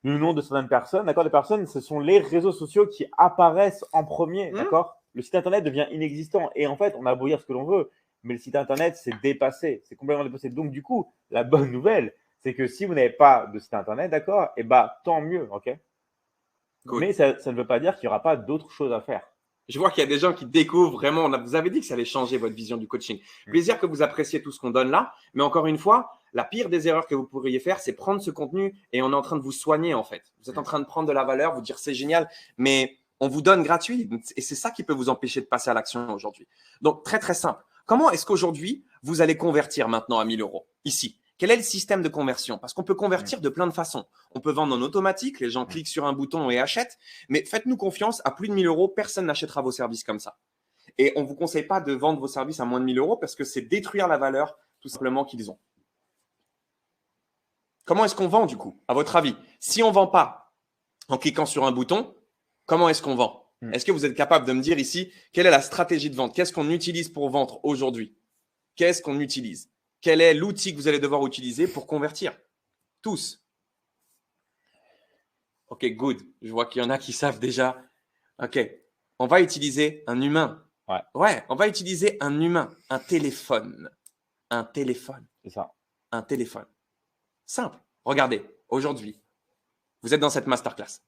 le nom de certaines personnes, d'accord, des personnes, ce sont les réseaux sociaux qui apparaissent en premier, d'accord? Le site Internet devient inexistant. Et en fait, on a beau dire ce que l'on veut, mais le site Internet, c'est dépassé. C'est complètement dépassé. Donc, du coup, la bonne nouvelle, c'est que si vous n'avez pas de site Internet, d'accord, tant mieux, ok? Cool. Mais ça ne veut pas dire qu'il n'y aura pas d'autres choses à faire. Je vois qu'il y a des gens qui découvrent vraiment. Vous avez dit que ça allait changer votre vision du coaching. Plaisir que vous appréciez tout ce qu'on donne là. Mais encore une fois, la pire des erreurs que vous pourriez faire, c'est prendre ce contenu et on est en train de vous soigner en fait. Vous êtes en train de prendre de la valeur, vous dire c'est génial, mais on vous donne gratuit. Et c'est ça qui peut vous empêcher de passer à l'action aujourd'hui. Donc, très, très simple. Comment est-ce qu'aujourd'hui, vous allez convertir maintenant à 1 000 € ici? Quel est le système de conversion? Parce qu'on peut convertir de plein de façons. On peut vendre en automatique, les gens cliquent sur un bouton et achètent. Mais faites-nous confiance, à plus de 1 000 €, personne n'achètera vos services comme ça. Et on ne vous conseille pas de vendre vos services à moins de 1 000 € parce que c'est détruire la valeur tout simplement qu'ils ont. Comment est-ce qu'on vend du coup, à votre avis? Si on ne vend pas en cliquant sur un bouton, comment est-ce qu'on vend? Est-ce que vous êtes capable de me dire ici, quelle est la stratégie de vente? Qu'est-ce qu'on utilise pour vendre aujourd'hui? Qu'est-ce qu'on utilise? Quel est l'outil que vous allez devoir utiliser pour convertir? Tous. Ok, good. Je vois qu'il y en a qui savent déjà. Ok, on va utiliser un humain. Ouais, on va utiliser un humain, un téléphone. Un téléphone. C'est ça. Un téléphone. Simple. Regardez, aujourd'hui, vous êtes dans cette masterclass.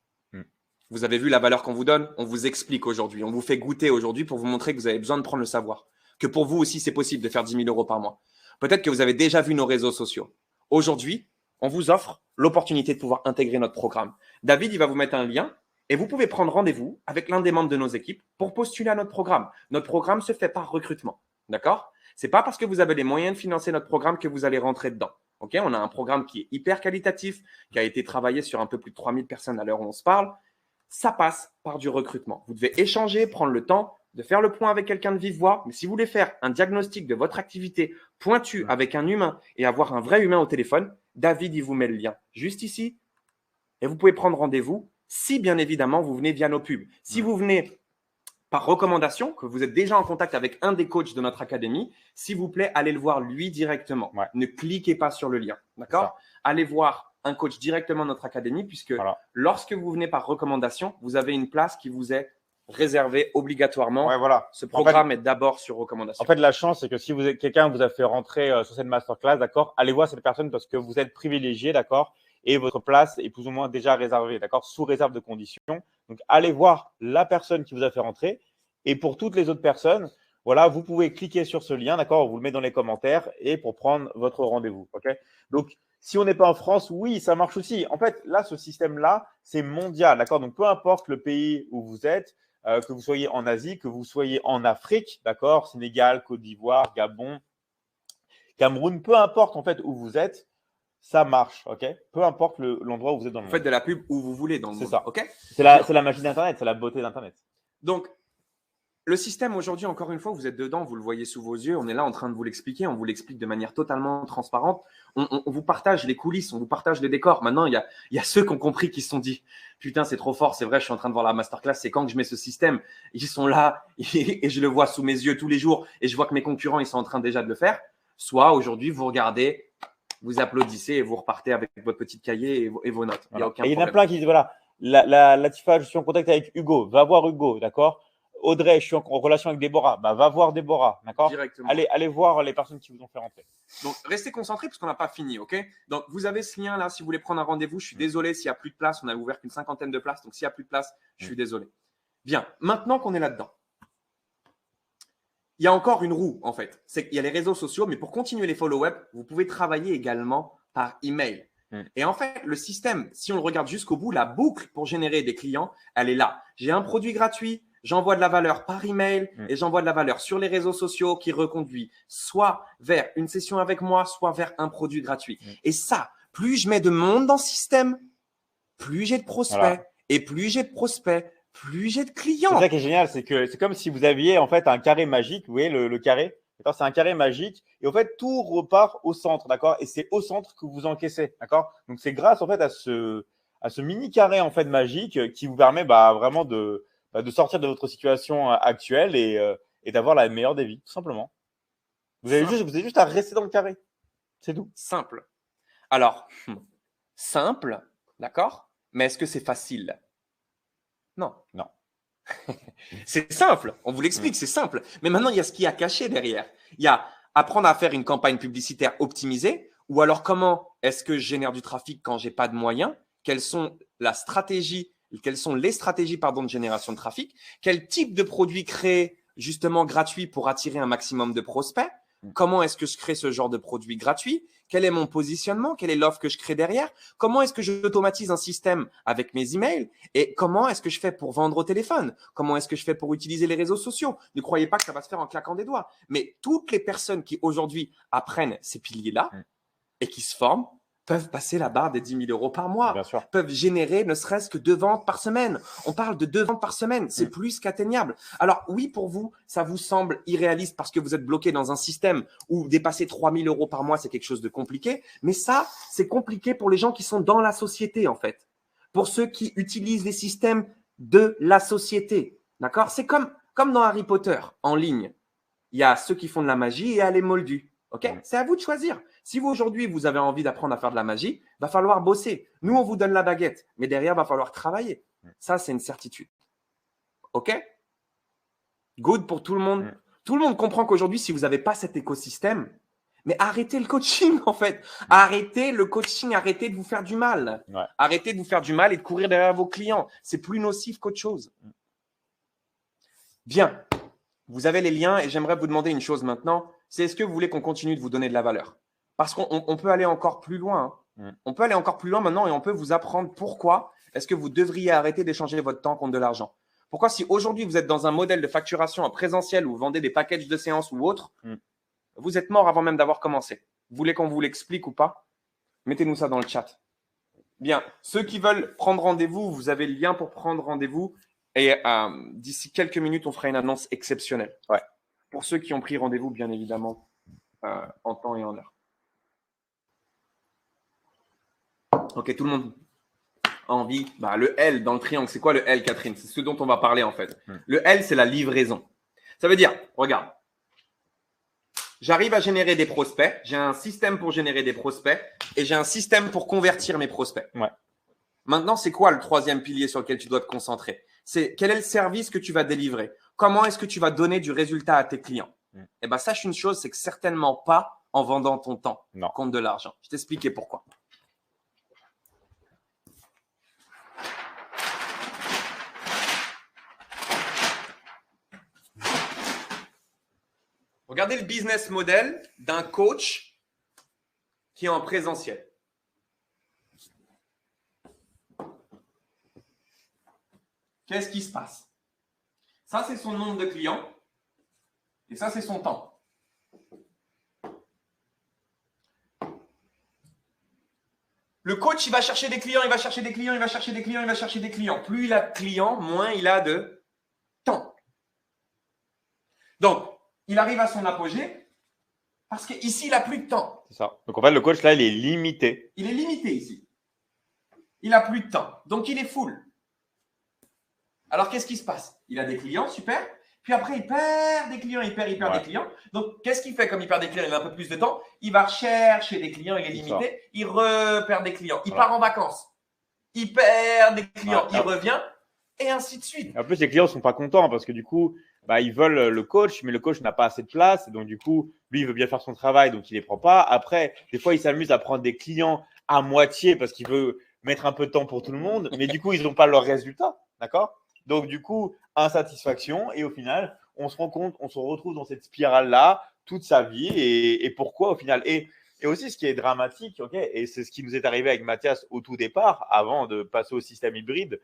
Vous avez vu la valeur qu'on vous donne? On vous explique aujourd'hui. On vous fait goûter aujourd'hui pour vous montrer que vous avez besoin de prendre le savoir. Que pour vous aussi, c'est possible de faire 10 000 € par mois. Peut-être que vous avez déjà vu nos réseaux sociaux. Aujourd'hui, on vous offre l'opportunité de pouvoir intégrer notre programme. David, il va vous mettre un lien et vous pouvez prendre rendez-vous avec l'un des membres de nos équipes pour postuler à notre programme. Notre programme se fait par recrutement. D'accord? C'est pas parce que vous avez les moyens de financer notre programme que vous allez rentrer dedans. Ok? On a un programme qui est hyper qualitatif, qui a été travaillé sur un peu plus de 3000 personnes à l'heure où on se parle. Ça passe par du recrutement. Vous devez échanger, prendre le temps de faire le point avec quelqu'un de vive voix. Mais si vous voulez faire un diagnostic de votre activité pointu avec un humain et avoir un vrai humain au téléphone, David, il vous met le lien juste ici. Et vous pouvez prendre rendez-vous si, bien évidemment, vous venez via nos pubs. Si vous venez par recommandation, que vous êtes déjà en contact avec un des coachs de notre académie, s'il vous plaît, allez le voir lui directement. Ouais. Ne cliquez pas sur le lien. D'accord? Allez voir un coach directement de notre académie, puisque lorsque vous venez par recommandation, vous avez une place qui vous est réservée obligatoirement. Ouais, voilà. Ce programme est d'abord sur recommandation. En fait, la chance, c'est que si quelqu'un vous a fait rentrer sur cette masterclass, d'accord, allez voir cette personne parce que vous êtes privilégié, d'accord, et votre place est plus ou moins déjà réservée, d'accord, sous réserve de conditions. Donc, allez voir la personne qui vous a fait rentrer. Et pour toutes les autres personnes, voilà, vous pouvez cliquer sur ce lien, d'accord, on vous le met dans les commentaires et pour prendre votre rendez-vous, ok. Donc, si on n'est pas en France, oui, ça marche aussi. En fait, là, ce système-là, c'est mondial, d'accord. Donc, peu importe le pays où vous êtes, que vous soyez en Asie, que vous soyez en Afrique, d'accord, Sénégal, Côte d'Ivoire, Gabon, Cameroun, peu importe en fait où vous êtes, ça marche, ok. Peu importe l'endroit où vous êtes dans le monde. Faites de la pub où vous voulez dans le monde. C'est ça, ok. C'est la magie d'Internet, c'est la beauté d'Internet. Donc, le système aujourd'hui, encore une fois, vous êtes dedans, vous le voyez sous vos yeux, on est là en train de vous l'expliquer, on vous l'explique de manière totalement transparente. On vous partage les coulisses, on vous partage les décors. Maintenant, il y a ceux qui ont compris, qui se sont dit « Putain, c'est trop fort, c'est vrai, je suis en train de voir la masterclass, c'est quand que je mets ce système ?» Ils sont là et je le vois sous mes yeux tous les jours et je vois que mes concurrents, ils sont en train déjà de le faire. Soit aujourd'hui, vous regardez, vous applaudissez et vous repartez avec votre petit cahier et vos notes. Voilà. Il y en a plein qui disent voilà, Latifa, je suis en contact avec Hugo, va voir Hugo, d'accord. Audrey, je suis en relation avec Déborah, bah, va voir Déborah, d'accord. Allez voir les personnes qui vous ont fait rentrer. Donc, restez concentrés parce qu'on n'a pas fini, ok. Donc, vous avez ce lien là, si vous voulez prendre un rendez-vous, je suis désolé s'il n'y a plus de place, on a ouvert qu'une 50aine de places, donc s'il n'y a plus de place, je suis désolé. Bien, maintenant qu'on est là-dedans, il y a encore une roue en fait. C'est qu'il y a les réseaux sociaux, mais pour continuer les follow-up, vous pouvez travailler également par email. Et en fait, le système, si on le regarde jusqu'au bout, la boucle pour générer des clients, elle est là. J'ai un produit gratuit, j'envoie de la valeur par email et j'envoie de la valeur sur les réseaux sociaux qui reconduit soit vers une session avec moi, soit vers un produit gratuit. Et ça, plus je mets de monde dans le système, plus j'ai de prospects. Voilà. Et plus j'ai de prospects, plus j'ai de clients. C'est ça qui est génial, c'est que c'est comme si vous aviez en fait un carré magique, vous voyez le carré. C'est un carré magique et en fait tout repart au centre, d'accord. Et c'est au centre que vous encaissez, d'accord. Donc c'est grâce en fait à ce mini carré en fait magique qui vous permet vraiment de sortir de votre situation actuelle et d'avoir la meilleure des vies, tout simplement. Vous avez juste à rester dans le carré, c'est tout. Simple. Alors simple, d'accord. Mais est-ce que c'est facile? Non. Non. C'est simple, on vous l'explique, c'est simple. Mais maintenant, il y a ce qu'il y a caché derrière. Il y a apprendre à faire une campagne publicitaire optimisée ou alors comment est-ce que je génère du trafic quand j'ai pas de moyens? Quelles sont les stratégies de génération de trafic? Quel type de produit créer justement gratuit pour attirer un maximum de prospects? Comment est-ce que je crée ce genre de produit gratuit? Quel est mon positionnement? Quelle est l'offre que je crée derrière? Comment est-ce que j'automatise un système avec mes emails? Et comment est-ce que je fais pour vendre au téléphone? Comment est-ce que je fais pour utiliser les réseaux sociaux? Ne croyez pas que ça va se faire en claquant des doigts. Mais toutes les personnes qui aujourd'hui apprennent ces piliers-là et qui se forment peuvent passer la barre des 10 000 euros par mois, peuvent générer ne serait-ce que 2 ventes par semaine. On parle de 2 ventes par semaine, c'est plus qu'atteignable. Alors oui, pour vous, ça vous semble irréaliste parce que vous êtes bloqué dans un système où dépasser 3 000 euros par mois, c'est quelque chose de compliqué. Mais ça, c'est compliqué pour les gens qui sont dans la société en fait, pour ceux qui utilisent les systèmes de la société. D'accord? C'est comme dans Harry Potter, en ligne. Il y a ceux qui font de la magie et il y a les moldus. Ok, c'est à vous de choisir. Si vous aujourd'hui vous avez envie d'apprendre à faire de la magie, va falloir bosser. Nous on vous donne la baguette, mais derrière va falloir travailler. Ça c'est une certitude. Ok, good pour tout le monde. Tout le monde comprend qu'aujourd'hui si vous n'avez pas cet écosystème, mais arrêtez le coaching en fait. Arrêtez le coaching, arrêtez de vous faire du mal. Arrêtez de vous faire du mal et de courir derrière vos clients. C'est plus nocif qu'autre chose. Bien, vous avez les liens et j'aimerais vous demander une chose maintenant. C'est est-ce que vous voulez qu'on continue de vous donner de la valeur? Parce qu'on peut aller encore plus loin. On peut aller encore plus loin maintenant et on peut vous apprendre pourquoi est-ce que vous devriez arrêter d'échanger votre temps contre de l'argent. Pourquoi si aujourd'hui vous êtes dans un modèle de facturation en présentiel où vous vendez des packages de séances ou autres, vous êtes mort avant même d'avoir commencé. Vous voulez qu'on vous l'explique ou pas? Mettez-nous ça dans le chat. Bien, ceux qui veulent prendre rendez-vous, vous avez le lien pour prendre rendez-vous et d'ici quelques minutes, on fera une annonce exceptionnelle. Pour ceux qui ont pris rendez-vous, bien évidemment, en temps et en heure. Ok, tout le monde. envie. Le L dans le triangle, c'est quoi le L, Catherine? C'est ce dont on va parler en fait. Le L, c'est la livraison. Ça veut dire, regarde, j'arrive à générer des prospects, j'ai un système pour générer des prospects et j'ai un système pour convertir mes prospects. Ouais. Maintenant, c'est quoi le troisième pilier sur lequel tu dois te concentrer? C'est quel est le service que tu vas délivrer? Comment est-ce que tu vas donner du résultat à tes clients? Eh bien, sache une chose, c'est que certainement pas en vendant ton temps contre de l'argent. Je t'expliquer pourquoi. Regardez le business model d'un coach qui est en présentiel. Qu'est-ce qui se passe? Ça, c'est son nombre de clients et ça, c'est son temps. Le coach, il va chercher des clients, il va chercher des clients, il va chercher des clients, il va chercher des clients. Plus il a de clients, moins il a de temps. Donc, il arrive à son apogée parce qu'ici, il n'a plus de temps. C'est ça. Donc, en fait, le coach, là, il est limité. Il est limité ici. Il n'a plus de temps. Donc, il est full. Alors, qu'est-ce qui se passe? Il a des clients, super. Puis après, il perd des clients, il perd des clients. Donc, qu'est-ce qu'il fait comme il perd des clients? Il a un peu plus de temps. Il va chercher des clients, il est limité. Il repère des clients. Il part en vacances. Il perd des clients. Il revient et ainsi de suite. En plus, les clients ne sont pas contents parce que du coup, ils veulent le coach, mais le coach n'a pas assez de place. Et donc, du coup, lui, il veut bien faire son travail, donc il ne les prend pas. Après, des fois, il s'amuse à prendre des clients à moitié parce qu'il veut mettre un peu de temps pour tout le monde. Mais du coup, ils n'ont pas leurs résultats. D'accord? Donc, du coup, insatisfaction. Et au final, on se rend compte, on se retrouve dans cette spirale-là toute sa vie. Et pourquoi au final? Et aussi, ce qui est dramatique, et c'est ce qui nous est arrivé avec Mathias au tout départ, avant de passer au système hybride,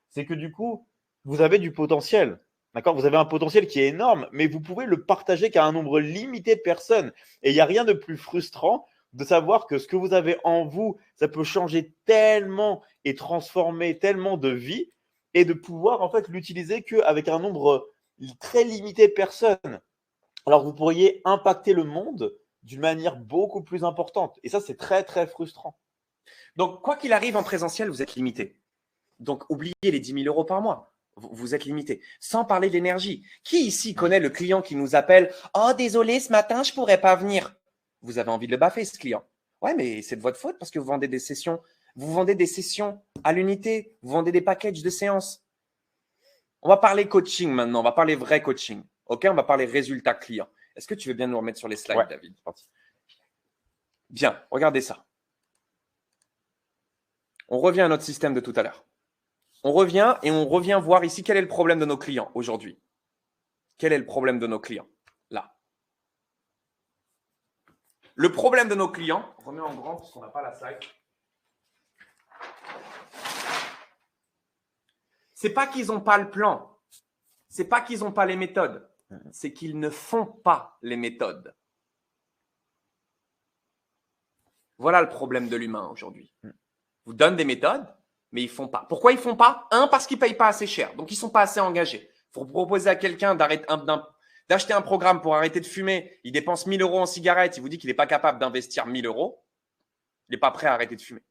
c'est que du coup, vous avez du potentiel. D'accord? Vous avez un potentiel qui est énorme, mais vous pouvez le partager qu'à un nombre limité de personnes. Et il n'y a rien de plus frustrant de savoir que ce que vous avez en vous, ça peut changer tellement et transformer tellement de vies et de pouvoir en fait l'utiliser qu'avec un nombre très limité de personnes. Alors vous pourriez impacter le monde d'une manière beaucoup plus importante. Et ça, c'est très, très frustrant. Donc, quoi qu'il arrive en présentiel, vous êtes limité. Donc, oubliez les 10 000 euros par mois. Vous êtes limité. Sans parler d'énergie. Qui ici connaît le client qui nous appelle « Oh, désolé, ce matin, je ne pourrais pas venir ». Vous avez envie de le baffer, ce client. Ouais, mais c'est de votre faute parce que vous vendez des sessions. Vous vendez des sessions à l'unité. Vous vendez des packages de séances. On va parler coaching maintenant. On va parler vrai coaching. OK, on va parler résultats clients. Est-ce que tu veux bien nous remettre sur les slides, David? Bien, regardez ça. On revient à notre système de tout à l'heure. On revient voir ici quel est le problème de nos clients aujourd'hui. Quel est le problème de nos clients? Là. Le problème de nos clients, on remet en grand parce qu'on n'a pas la slide. C'est pas qu'ils n'ont pas le plan. C'est pas qu'ils n'ont pas les méthodes. C'est qu'ils ne font pas les méthodes. Voilà le problème de l'humain aujourd'hui. Vous donne des méthodes, mais ils ne font pas. Pourquoi ils ne font pas? Parce qu'ils ne payent pas assez cher. Donc, ils ne sont pas assez engagés. Il faut proposer à quelqu'un d'acheter un programme pour arrêter de fumer. Il dépense 1 000 euros en cigarettes. Il vous dit qu'il n'est pas capable d'investir 1 000 euros. Il n'est pas prêt à arrêter de fumer.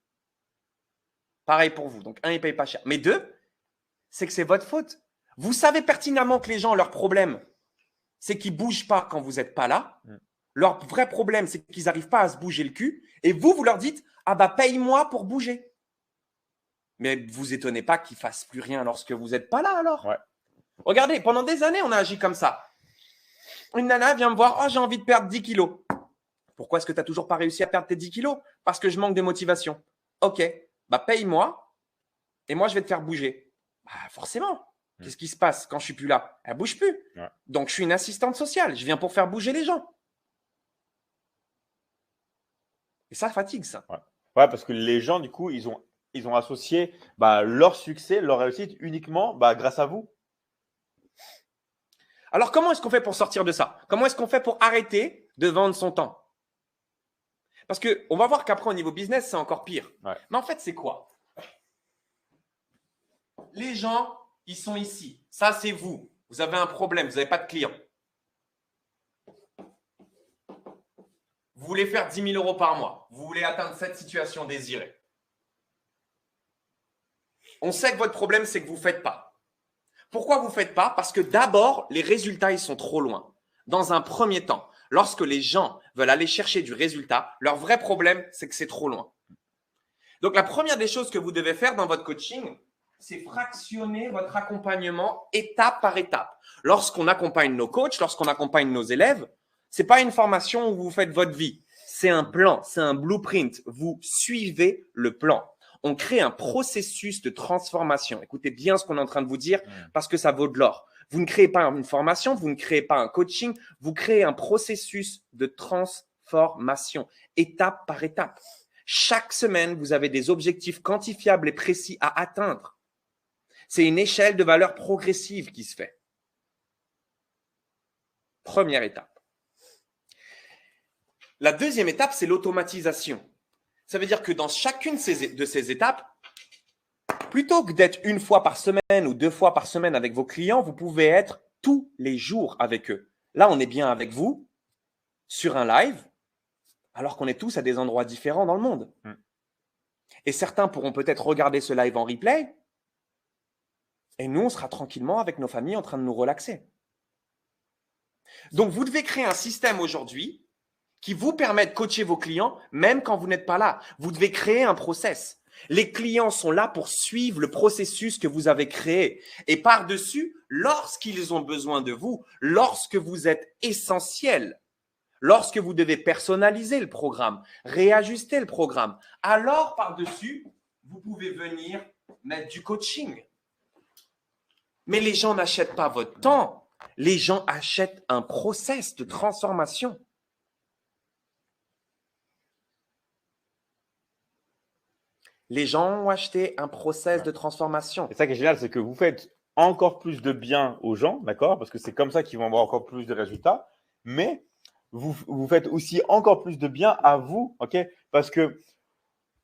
Pareil pour vous. Donc, un, il ne paye pas cher. Mais deux, c'est que c'est votre faute. Vous savez pertinemment que les gens, leur problème, c'est qu'ils ne bougent pas quand vous n'êtes pas là. Leur vrai problème, c'est qu'ils n'arrivent pas à se bouger le cul. Et vous leur dites, ah bah paye-moi pour bouger. Mais vous étonnez pas qu'ils ne fassent plus rien lorsque vous n'êtes pas là alors. Regardez, pendant des années, on a agi comme ça. Une nana vient me voir, oh j'ai envie de perdre 10 kilos. Pourquoi est-ce que tu n'as toujours pas réussi à perdre tes 10 kilos? Parce que je manque de motivation. Ok, bah paye-moi et moi je vais te faire bouger. Bah forcément. Qu'est-ce qui se passe quand je suis plus là? Elle ne bouge plus. Donc je suis une assistante sociale. Je viens pour faire bouger les gens. Et ça fatigue ça. Ouais, parce que les gens, du coup, ils ont associé leur succès, leur réussite uniquement grâce à vous. Alors, comment est-ce qu'on fait pour sortir de ça? Comment est-ce qu'on fait pour arrêter de vendre son temps? Parce qu'on va voir qu'après, au niveau business, c'est encore pire. Mais en fait, c'est quoi? Les gens, ils sont ici. Ça, c'est vous. Vous avez un problème. Vous n'avez pas de clients. Vous voulez faire 10 000 euros par mois. Vous voulez atteindre cette situation désirée. On sait que votre problème, c'est que vous ne faites pas. Pourquoi vous ne faites pas? Parce que d'abord, les résultats, ils sont trop loin. Dans un premier temps, lorsque les gens veulent aller chercher du résultat, leur vrai problème, c'est que c'est trop loin. Donc, la première des choses que vous devez faire dans votre coaching, c'est fractionner votre accompagnement étape par étape. Lorsqu'on accompagne nos coachs, lorsqu'on accompagne nos élèves, ce n'est pas une formation où vous faites votre vie. C'est un plan, c'est un blueprint. Vous suivez le plan. On crée un processus de transformation. Écoutez bien ce qu'on est en train de vous dire parce que ça vaut de l'or. Vous ne créez pas une formation, vous ne créez pas un coaching, vous créez un processus de transformation, étape par étape. Chaque semaine, vous avez des objectifs quantifiables et précis à atteindre. C'est une échelle de valeur progressive qui se fait. Première étape. La deuxième étape, c'est l'automatisation. Ça veut dire que dans chacune de ces étapes, plutôt que d'être une fois par semaine ou 2 fois par semaine avec vos clients, vous pouvez être tous les jours avec eux. Là, on est bien avec vous sur un live, alors qu'on est tous à des endroits différents dans le monde. Et certains pourront peut-être regarder ce live en replay, et nous, on sera tranquillement avec nos familles en train de nous relaxer. Donc, vous devez créer un système aujourd'hui qui vous permet de coacher vos clients, même quand vous n'êtes pas là. Vous devez créer un process. Les clients sont là pour suivre le processus que vous avez créé. Et par-dessus, lorsqu'ils ont besoin de vous, lorsque vous êtes essentiel, lorsque vous devez personnaliser le programme, réajuster le programme, alors par-dessus, vous pouvez venir mettre du coaching. Mais les gens n'achètent pas votre temps. Les gens achètent un process de transformation. Les gens ont acheté un process de transformation. Et ça qui est génial, c'est que vous faites encore plus de bien aux gens, d'accord? Parce que c'est comme ça qu'ils vont avoir encore plus de résultats. Mais vous faites aussi encore plus de bien à vous, ok? Parce que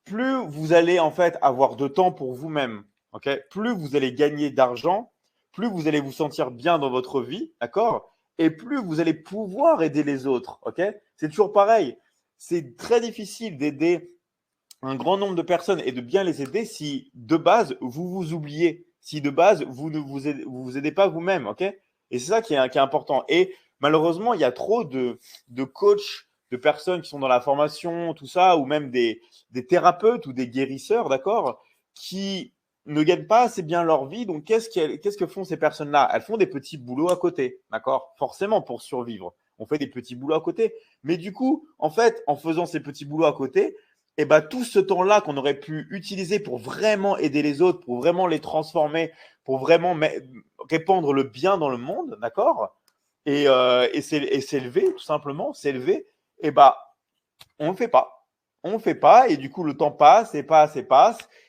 plus vous allez en fait avoir de temps pour vous-même, ok? Plus vous allez gagner d'argent, plus vous allez vous sentir bien dans votre vie, d'accord? Et plus vous allez pouvoir aider les autres, ok? C'est toujours pareil. C'est très difficile d'aider un grand nombre de personnes et de bien les aider si de base vous vous oubliez, si de base vous ne vous aidez pas vous-même, ok? Et c'est ça qui est important. Et malheureusement, il y a trop de coachs, de personnes qui sont dans la formation, tout ça, ou même des thérapeutes ou des guérisseurs, d'accord, qui ne gagnent pas assez bien leur vie. Donc, qu'est-ce que font ces personnes-là? Elles font des petits boulots à côté, d'accord? Forcément, pour survivre, on fait des petits boulots à côté. Mais du coup, en fait, en faisant ces petits boulots à côté, et ben, tout ce temps-là qu'on aurait pu utiliser pour vraiment aider les autres, pour vraiment les transformer, pour vraiment répandre le bien dans le monde, d'accord, et s'élever, tout simplement, s'élever, et ben, on ne le fait pas. On ne le fait pas, et du coup, le temps passe, et passe,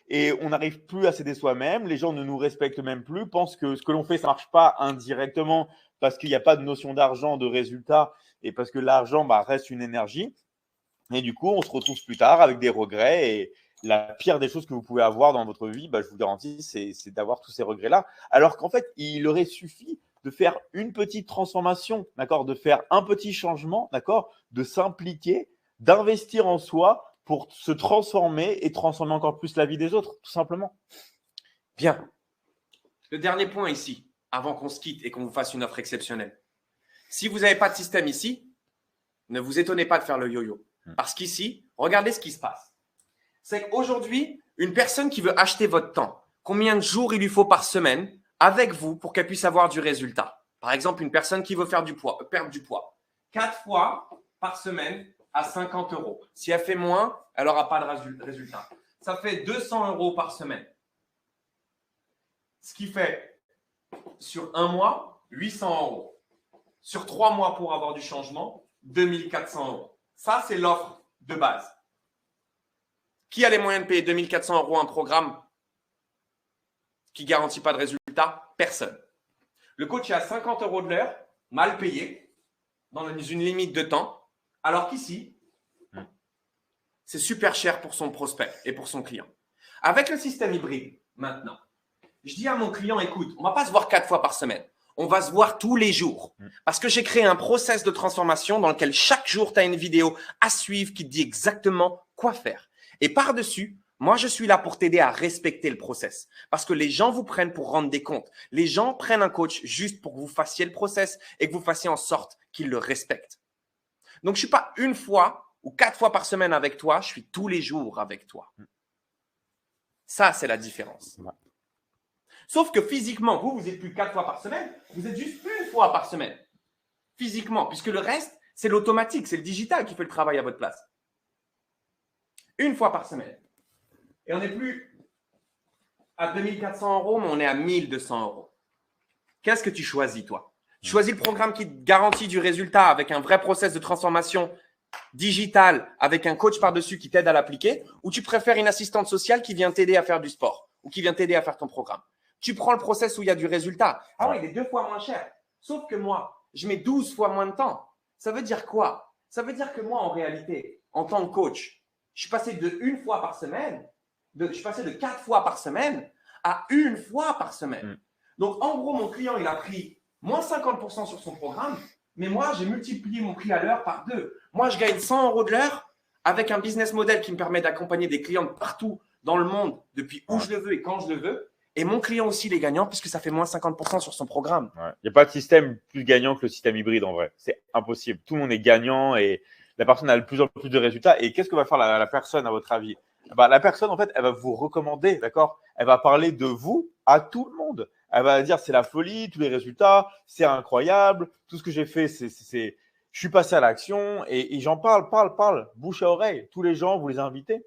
et on n'arrive plus à s'aider soi-même. Les gens ne nous respectent même plus, pensent que ce que l'on fait, ça ne marche pas indirectement parce qu'il n'y a pas de notion d'argent, de résultat, et parce que l'argent reste une énergie. Et du coup, on se retrouve plus tard avec des regrets. Et la pire des choses que vous pouvez avoir dans votre vie, je vous garantis, c'est d'avoir tous ces regrets-là. Alors qu'en fait, il aurait suffi de faire une petite transformation, d'accord, de faire un petit changement, d'accord, de s'impliquer, d'investir en soi pour se transformer et transformer encore plus la vie des autres, tout simplement. Bien. Le dernier point ici, avant qu'on se quitte et qu'on vous fasse une offre exceptionnelle. Si vous n'avez pas de système ici, ne vous étonnez pas de faire le yo-yo. Parce qu'ici, regardez ce qui se passe. C'est qu'aujourd'hui, une personne qui veut acheter votre temps, combien de jours il lui faut par semaine avec vous pour qu'elle puisse avoir du résultat? Par exemple, une personne qui veut perdre du poids. 4 fois par semaine à 50 €. Si elle fait moins, elle n'aura pas de résultat. Ça fait 200 € par semaine. Ce qui fait sur un mois, 800 €. Sur 3 mois pour avoir du changement, 2400 €. Ça, c'est l'offre de base. Qui a les moyens de payer 2400 € un programme qui ne garantit pas de résultat? Personne. Le coach est à 50 € de l'heure, mal payé, dans une limite de temps, alors qu'ici, c'est super cher pour son prospect et pour son client. Avec le système hybride, maintenant, je dis à mon client, écoute, on ne va pas se voir 4 fois par semaine. On va se voir tous les jours parce que j'ai créé un process de transformation dans lequel chaque jour, tu as une vidéo à suivre qui te dit exactement quoi faire. Et par-dessus, Moi, je suis là pour t'aider à respecter le process parce que les gens vous prennent pour rendre des comptes. Les gens prennent un coach juste pour que vous fassiez le process et que vous fassiez en sorte qu'ils le respectent. Donc, je ne suis pas une fois ou 4 fois par semaine avec toi, je suis tous les jours avec toi. Ça, c'est la différence. Sauf que physiquement, vous n'êtes plus 4 fois par semaine, vous êtes juste une fois par semaine. Physiquement, puisque le reste, c'est l'automatique, c'est le digital qui fait le travail à votre place. Une fois par semaine. Et on n'est plus à 2400 €, mais on est à 1200 €. Qu'est-ce que tu choisis, toi? Tu choisis le programme qui te garantit du résultat avec un vrai process de transformation digital, avec un coach par-dessus qui t'aide à l'appliquer, ou tu préfères une assistante sociale qui vient t'aider à faire du sport ou qui vient t'aider à faire ton programme? Tu prends le process où il y a du résultat. Ah oui, il est 2 fois moins cher. Sauf que moi, je mets 12 fois moins de temps. Ça veut dire quoi? Ça veut dire que moi, en réalité, en tant que coach, je suis passé de 1 fois par semaine, je suis passé de 4 fois par semaine à 1 fois par semaine. Donc, en gros, mon client, il a pris moins 50% sur son programme, mais moi, j'ai multiplié mon prix à l'heure par 2. Moi, je gagne 100 € de l'heure avec un business model qui me permet d'accompagner des clients de partout dans le monde, depuis où je le veux et quand je le veux. Et mon client aussi, il est gagnant puisque ça fait moins 50% sur son programme. Il n'y a pas de système plus gagnant que le système hybride en vrai. C'est impossible. Tout le monde est gagnant et la personne a de plus en plus de résultats. Et qu'est-ce que va faire la personne, à votre avis? La personne, en fait, elle va vous recommander, d'accord? Elle va parler de vous à tout le monde. Elle va dire c'est la folie, tous les résultats, c'est incroyable, tout ce que j'ai fait, je suis passé à l'action et j'en parle, bouche à oreille. Tous les gens, vous les invitez.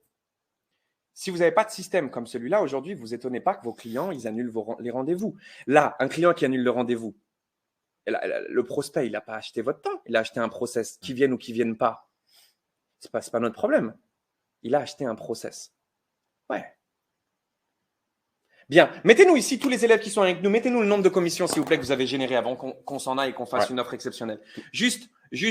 Si vous n'avez pas de système comme celui-là, aujourd'hui, vous vous étonnez pas que vos clients, ils annulent les rendez-vous. Là, un client qui annule le rendez-vous, le prospect, il n'a pas acheté votre temps. Il a acheté un process. Qui vienne ou qui ne vienne pas, ce n'est pas notre problème. Il a acheté un process. Ouais. Bien. Mettez-nous ici, tous les élèves qui sont avec nous, mettez-nous le nombre de commissions, s'il vous plaît, que vous avez généré avant qu'on s'en aille et qu'on fasse une offre exceptionnelle. Juste,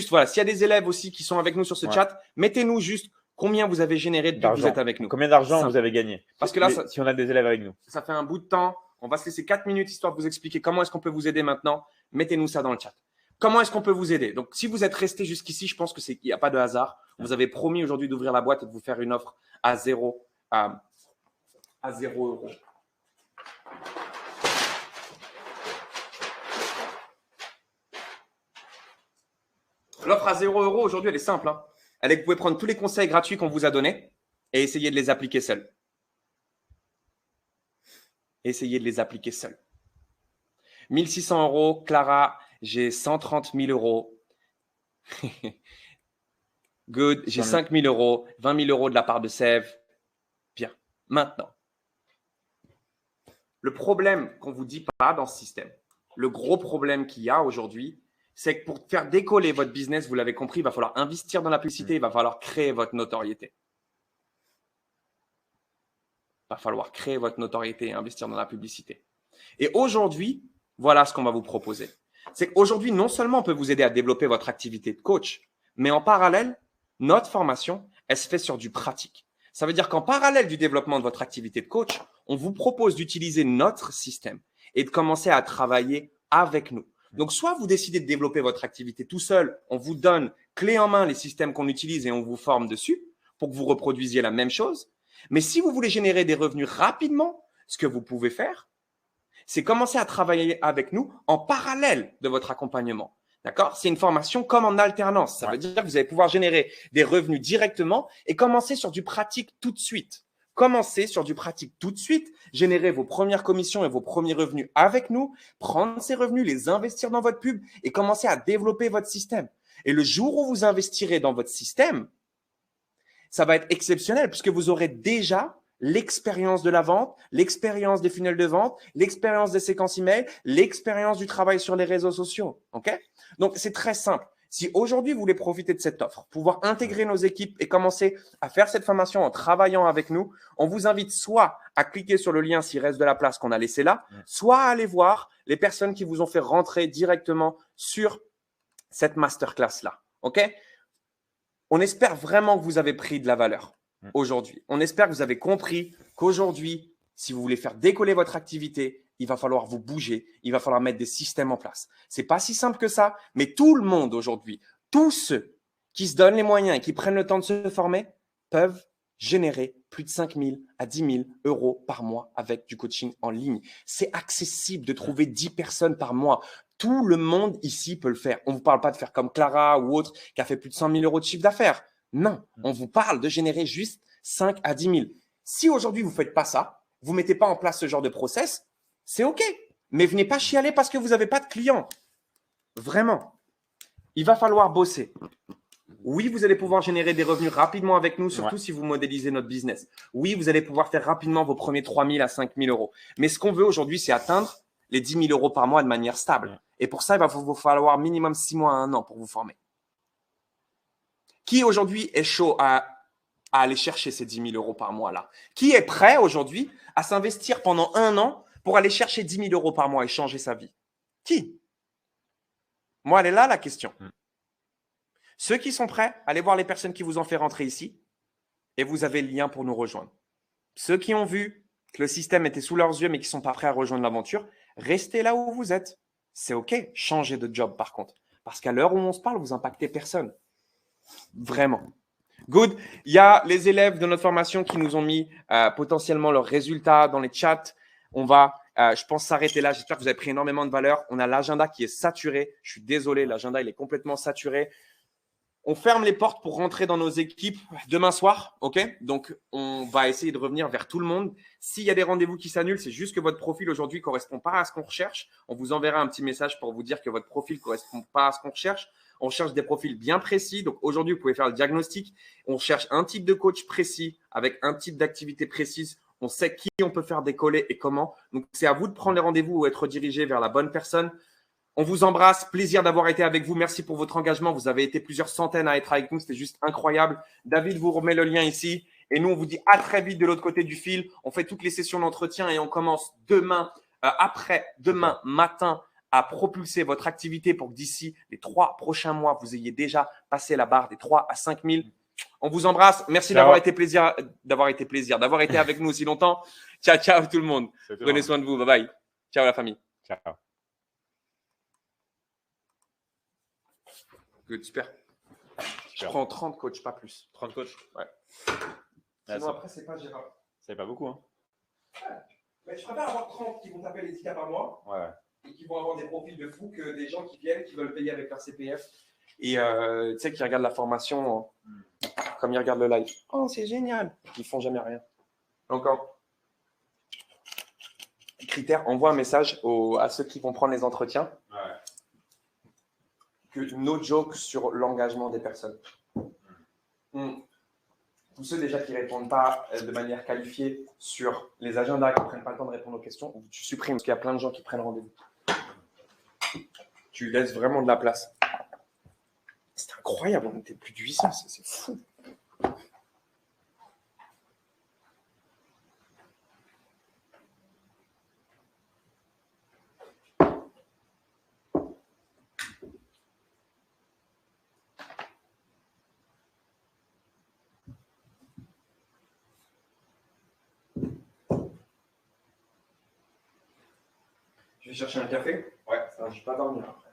voilà. S'il y a des élèves aussi qui sont avec nous sur ce chat, mettez-nous juste combien vous avez généré depuis que vous êtes avec nous. Combien d'argent vous avez gagné? Parce que là, si on a des élèves avec nous. Ça fait un bout de temps. On va se laisser 4 minutes histoire de vous expliquer comment est-ce qu'on peut vous aider maintenant. Mettez-nous ça dans le chat. Comment est-ce qu'on peut vous aider? Donc, si vous êtes resté jusqu'ici, je pense qu'il n'y a pas de hasard. Vous avez promis aujourd'hui d'ouvrir la boîte et de vous faire une offre à 0 €. L'offre à 0 € aujourd'hui, elle est simple. Elle est que vous pouvez prendre tous les conseils gratuits qu'on vous a donnés et essayer de les appliquer seul. Essayez de les appliquer seul. 1600 €, Clara, j'ai 130 000 €. Good, j'ai 5 000 €, 20 000 € de la part de Sève. Bien. Maintenant, le problème qu'on ne vous dit pas dans ce système, le gros problème qu'il y a aujourd'hui, c'est que pour faire décoller votre business, vous l'avez compris, il va falloir investir dans la publicité, il va falloir créer votre notoriété. Il va falloir créer votre notoriété et investir dans la publicité. Et aujourd'hui, voilà ce qu'on va vous proposer. C'est qu'aujourd'hui, non seulement on peut vous aider à développer votre activité de coach, mais en parallèle, notre formation, elle se fait sur du pratique. Ça veut dire qu'en parallèle du développement de votre activité de coach, on vous propose d'utiliser notre système et de commencer à travailler avec nous. Donc, soit vous décidez de développer votre activité tout seul, on vous donne clé en main les systèmes qu'on utilise et on vous forme dessus pour que vous reproduisiez la même chose. Mais si vous voulez générer des revenus rapidement, ce que vous pouvez faire, c'est commencer à travailler avec nous en parallèle de votre accompagnement. D'accord? C'est une formation comme en alternance. Ça veut dire que vous allez pouvoir générer des revenus directement et commencer sur du pratique tout de suite. Commencez sur du pratique tout de suite, générer vos premières commissions et vos premiers revenus avec nous, prendre ces revenus, les investir dans votre pub et commencer à développer votre système. Et le jour où vous investirez dans votre système, ça va être exceptionnel puisque vous aurez déjà l'expérience de la vente, l'expérience des funnels de vente, l'expérience des séquences email, l'expérience du travail sur les réseaux sociaux. Ok? Donc, c'est très simple. Si aujourd'hui, vous voulez profiter de cette offre, pouvoir intégrer nos équipes et commencer à faire cette formation en travaillant avec nous, on vous invite soit à cliquer sur le lien s'il reste de la place qu'on a laissé là, soit à aller voir les personnes qui vous ont fait rentrer directement sur cette masterclass-là. OK? On espère vraiment que vous avez pris de la valeur aujourd'hui. On espère que vous avez compris qu'aujourd'hui, si vous voulez faire décoller votre activité, il va falloir vous bouger, il va falloir mettre des systèmes en place. Ce n'est pas si simple que ça, mais tout le monde aujourd'hui, tous ceux qui se donnent les moyens et qui prennent le temps de se former, peuvent générer plus de 5 000 à 10 000 euros par mois avec du coaching en ligne. C'est accessible de trouver 10 personnes par mois. Tout le monde ici peut le faire. On ne vous parle pas de faire comme Clara ou autre qui a fait plus de 100 000 euros de chiffre d'affaires. Non, on vous parle de générer juste 5 à 10 000. Si aujourd'hui, vous ne faites pas ça, vous ne mettez pas en place ce genre de process, c'est OK. Mais venez pas chialer parce que vous n'avez pas de clients. Vraiment. Il va falloir bosser. Oui, vous allez pouvoir générer des revenus rapidement avec nous, surtout si vous modélisez notre business. Oui, vous allez pouvoir faire rapidement vos premiers 3 000 à 5 000 euros. Mais ce qu'on veut aujourd'hui, c'est atteindre les 10 000 euros par mois de manière stable. Et pour ça, il va vous falloir minimum 6 mois à 1 an pour vous former. Qui aujourd'hui est chaud à aller chercher ces 10 000 euros par mois là? Qui est prêt aujourd'hui à s'investir pendant 1 an pour aller chercher 10 000 euros par mois et changer sa vie? Qui? Moi, elle est là la question. Ceux qui sont prêts, allez voir les personnes qui vous ont fait rentrer ici et vous avez le lien pour nous rejoindre. Ceux qui ont vu que le système était sous leurs yeux mais qui ne sont pas prêts à rejoindre l'aventure, restez là où vous êtes. C'est OK, changez de job par contre. Parce qu'à l'heure où on se parle, vous impactez personne. Vraiment. Good. Il y a les élèves de notre formation qui nous ont mis potentiellement leurs résultats dans les chats. On va, je pense, s'arrêter là. J'espère que vous avez pris énormément de valeur. On a l'agenda qui est saturé. Je suis désolé, l'agenda, il est complètement saturé. On ferme les portes pour rentrer dans nos équipes demain soir, OK? Donc, on va essayer de revenir vers tout le monde. S'il y a des rendez-vous qui s'annulent, c'est juste que votre profil aujourd'hui ne correspond pas à ce qu'on recherche. On vous enverra un petit message pour vous dire que votre profil ne correspond pas à ce qu'on recherche. On cherche des profils bien précis. Donc, aujourd'hui, vous pouvez faire le diagnostic. On cherche un type de coach précis avec un type d'activité précise. On sait qui on peut faire décoller et comment. Donc, c'est à vous de prendre les rendez-vous ou être dirigé vers la bonne personne. On vous embrasse. Plaisir d'avoir été avec vous. Merci pour votre engagement. Vous avez été plusieurs centaines à être avec nous. C'était juste incroyable. David vous remet le lien ici. Et nous, on vous dit à très vite de l'autre côté du fil. On fait toutes les sessions d'entretien et on commence demain matin à propulser votre activité pour que d'ici les 3 prochains mois, vous ayez déjà passé la barre des 3 à 5 000. On vous embrasse. Merci d'avoir été avec nous aussi longtemps. Ciao, ciao tout le monde. Prenez soin de vous. Bye bye. Ciao la famille. Ciao. Good, super. Je prends 30 coachs, pas plus. 30 coachs? Ouais. Sinon, après, c'est pas gérable. C'est pas beaucoup, hein? Ouais. Mais je préfère avoir 30 qui vont taper les 10K par mois et qui vont avoir des profils de fous que des gens qui viennent, qui veulent payer avec leur CPF et tu sais, qui regardent la formation comme ils regardent le live. Oh, c'est génial. Ils font jamais rien. Encore. Critère, envoie un message à ceux qui vont prendre les entretiens. Que no joke sur l'engagement des personnes. Tous ceux déjà qui ne répondent pas de manière qualifiée sur les agendas, qui ne prennent pas le temps de répondre aux questions, tu supprimes parce qu'il y a plein de gens qui prennent rendez-vous. Tu laisses vraiment de la place. C'est incroyable, on était plus de 800, c'est fou. Je vais chercher un café. Ouais, ça, je ne vais pas dormir après.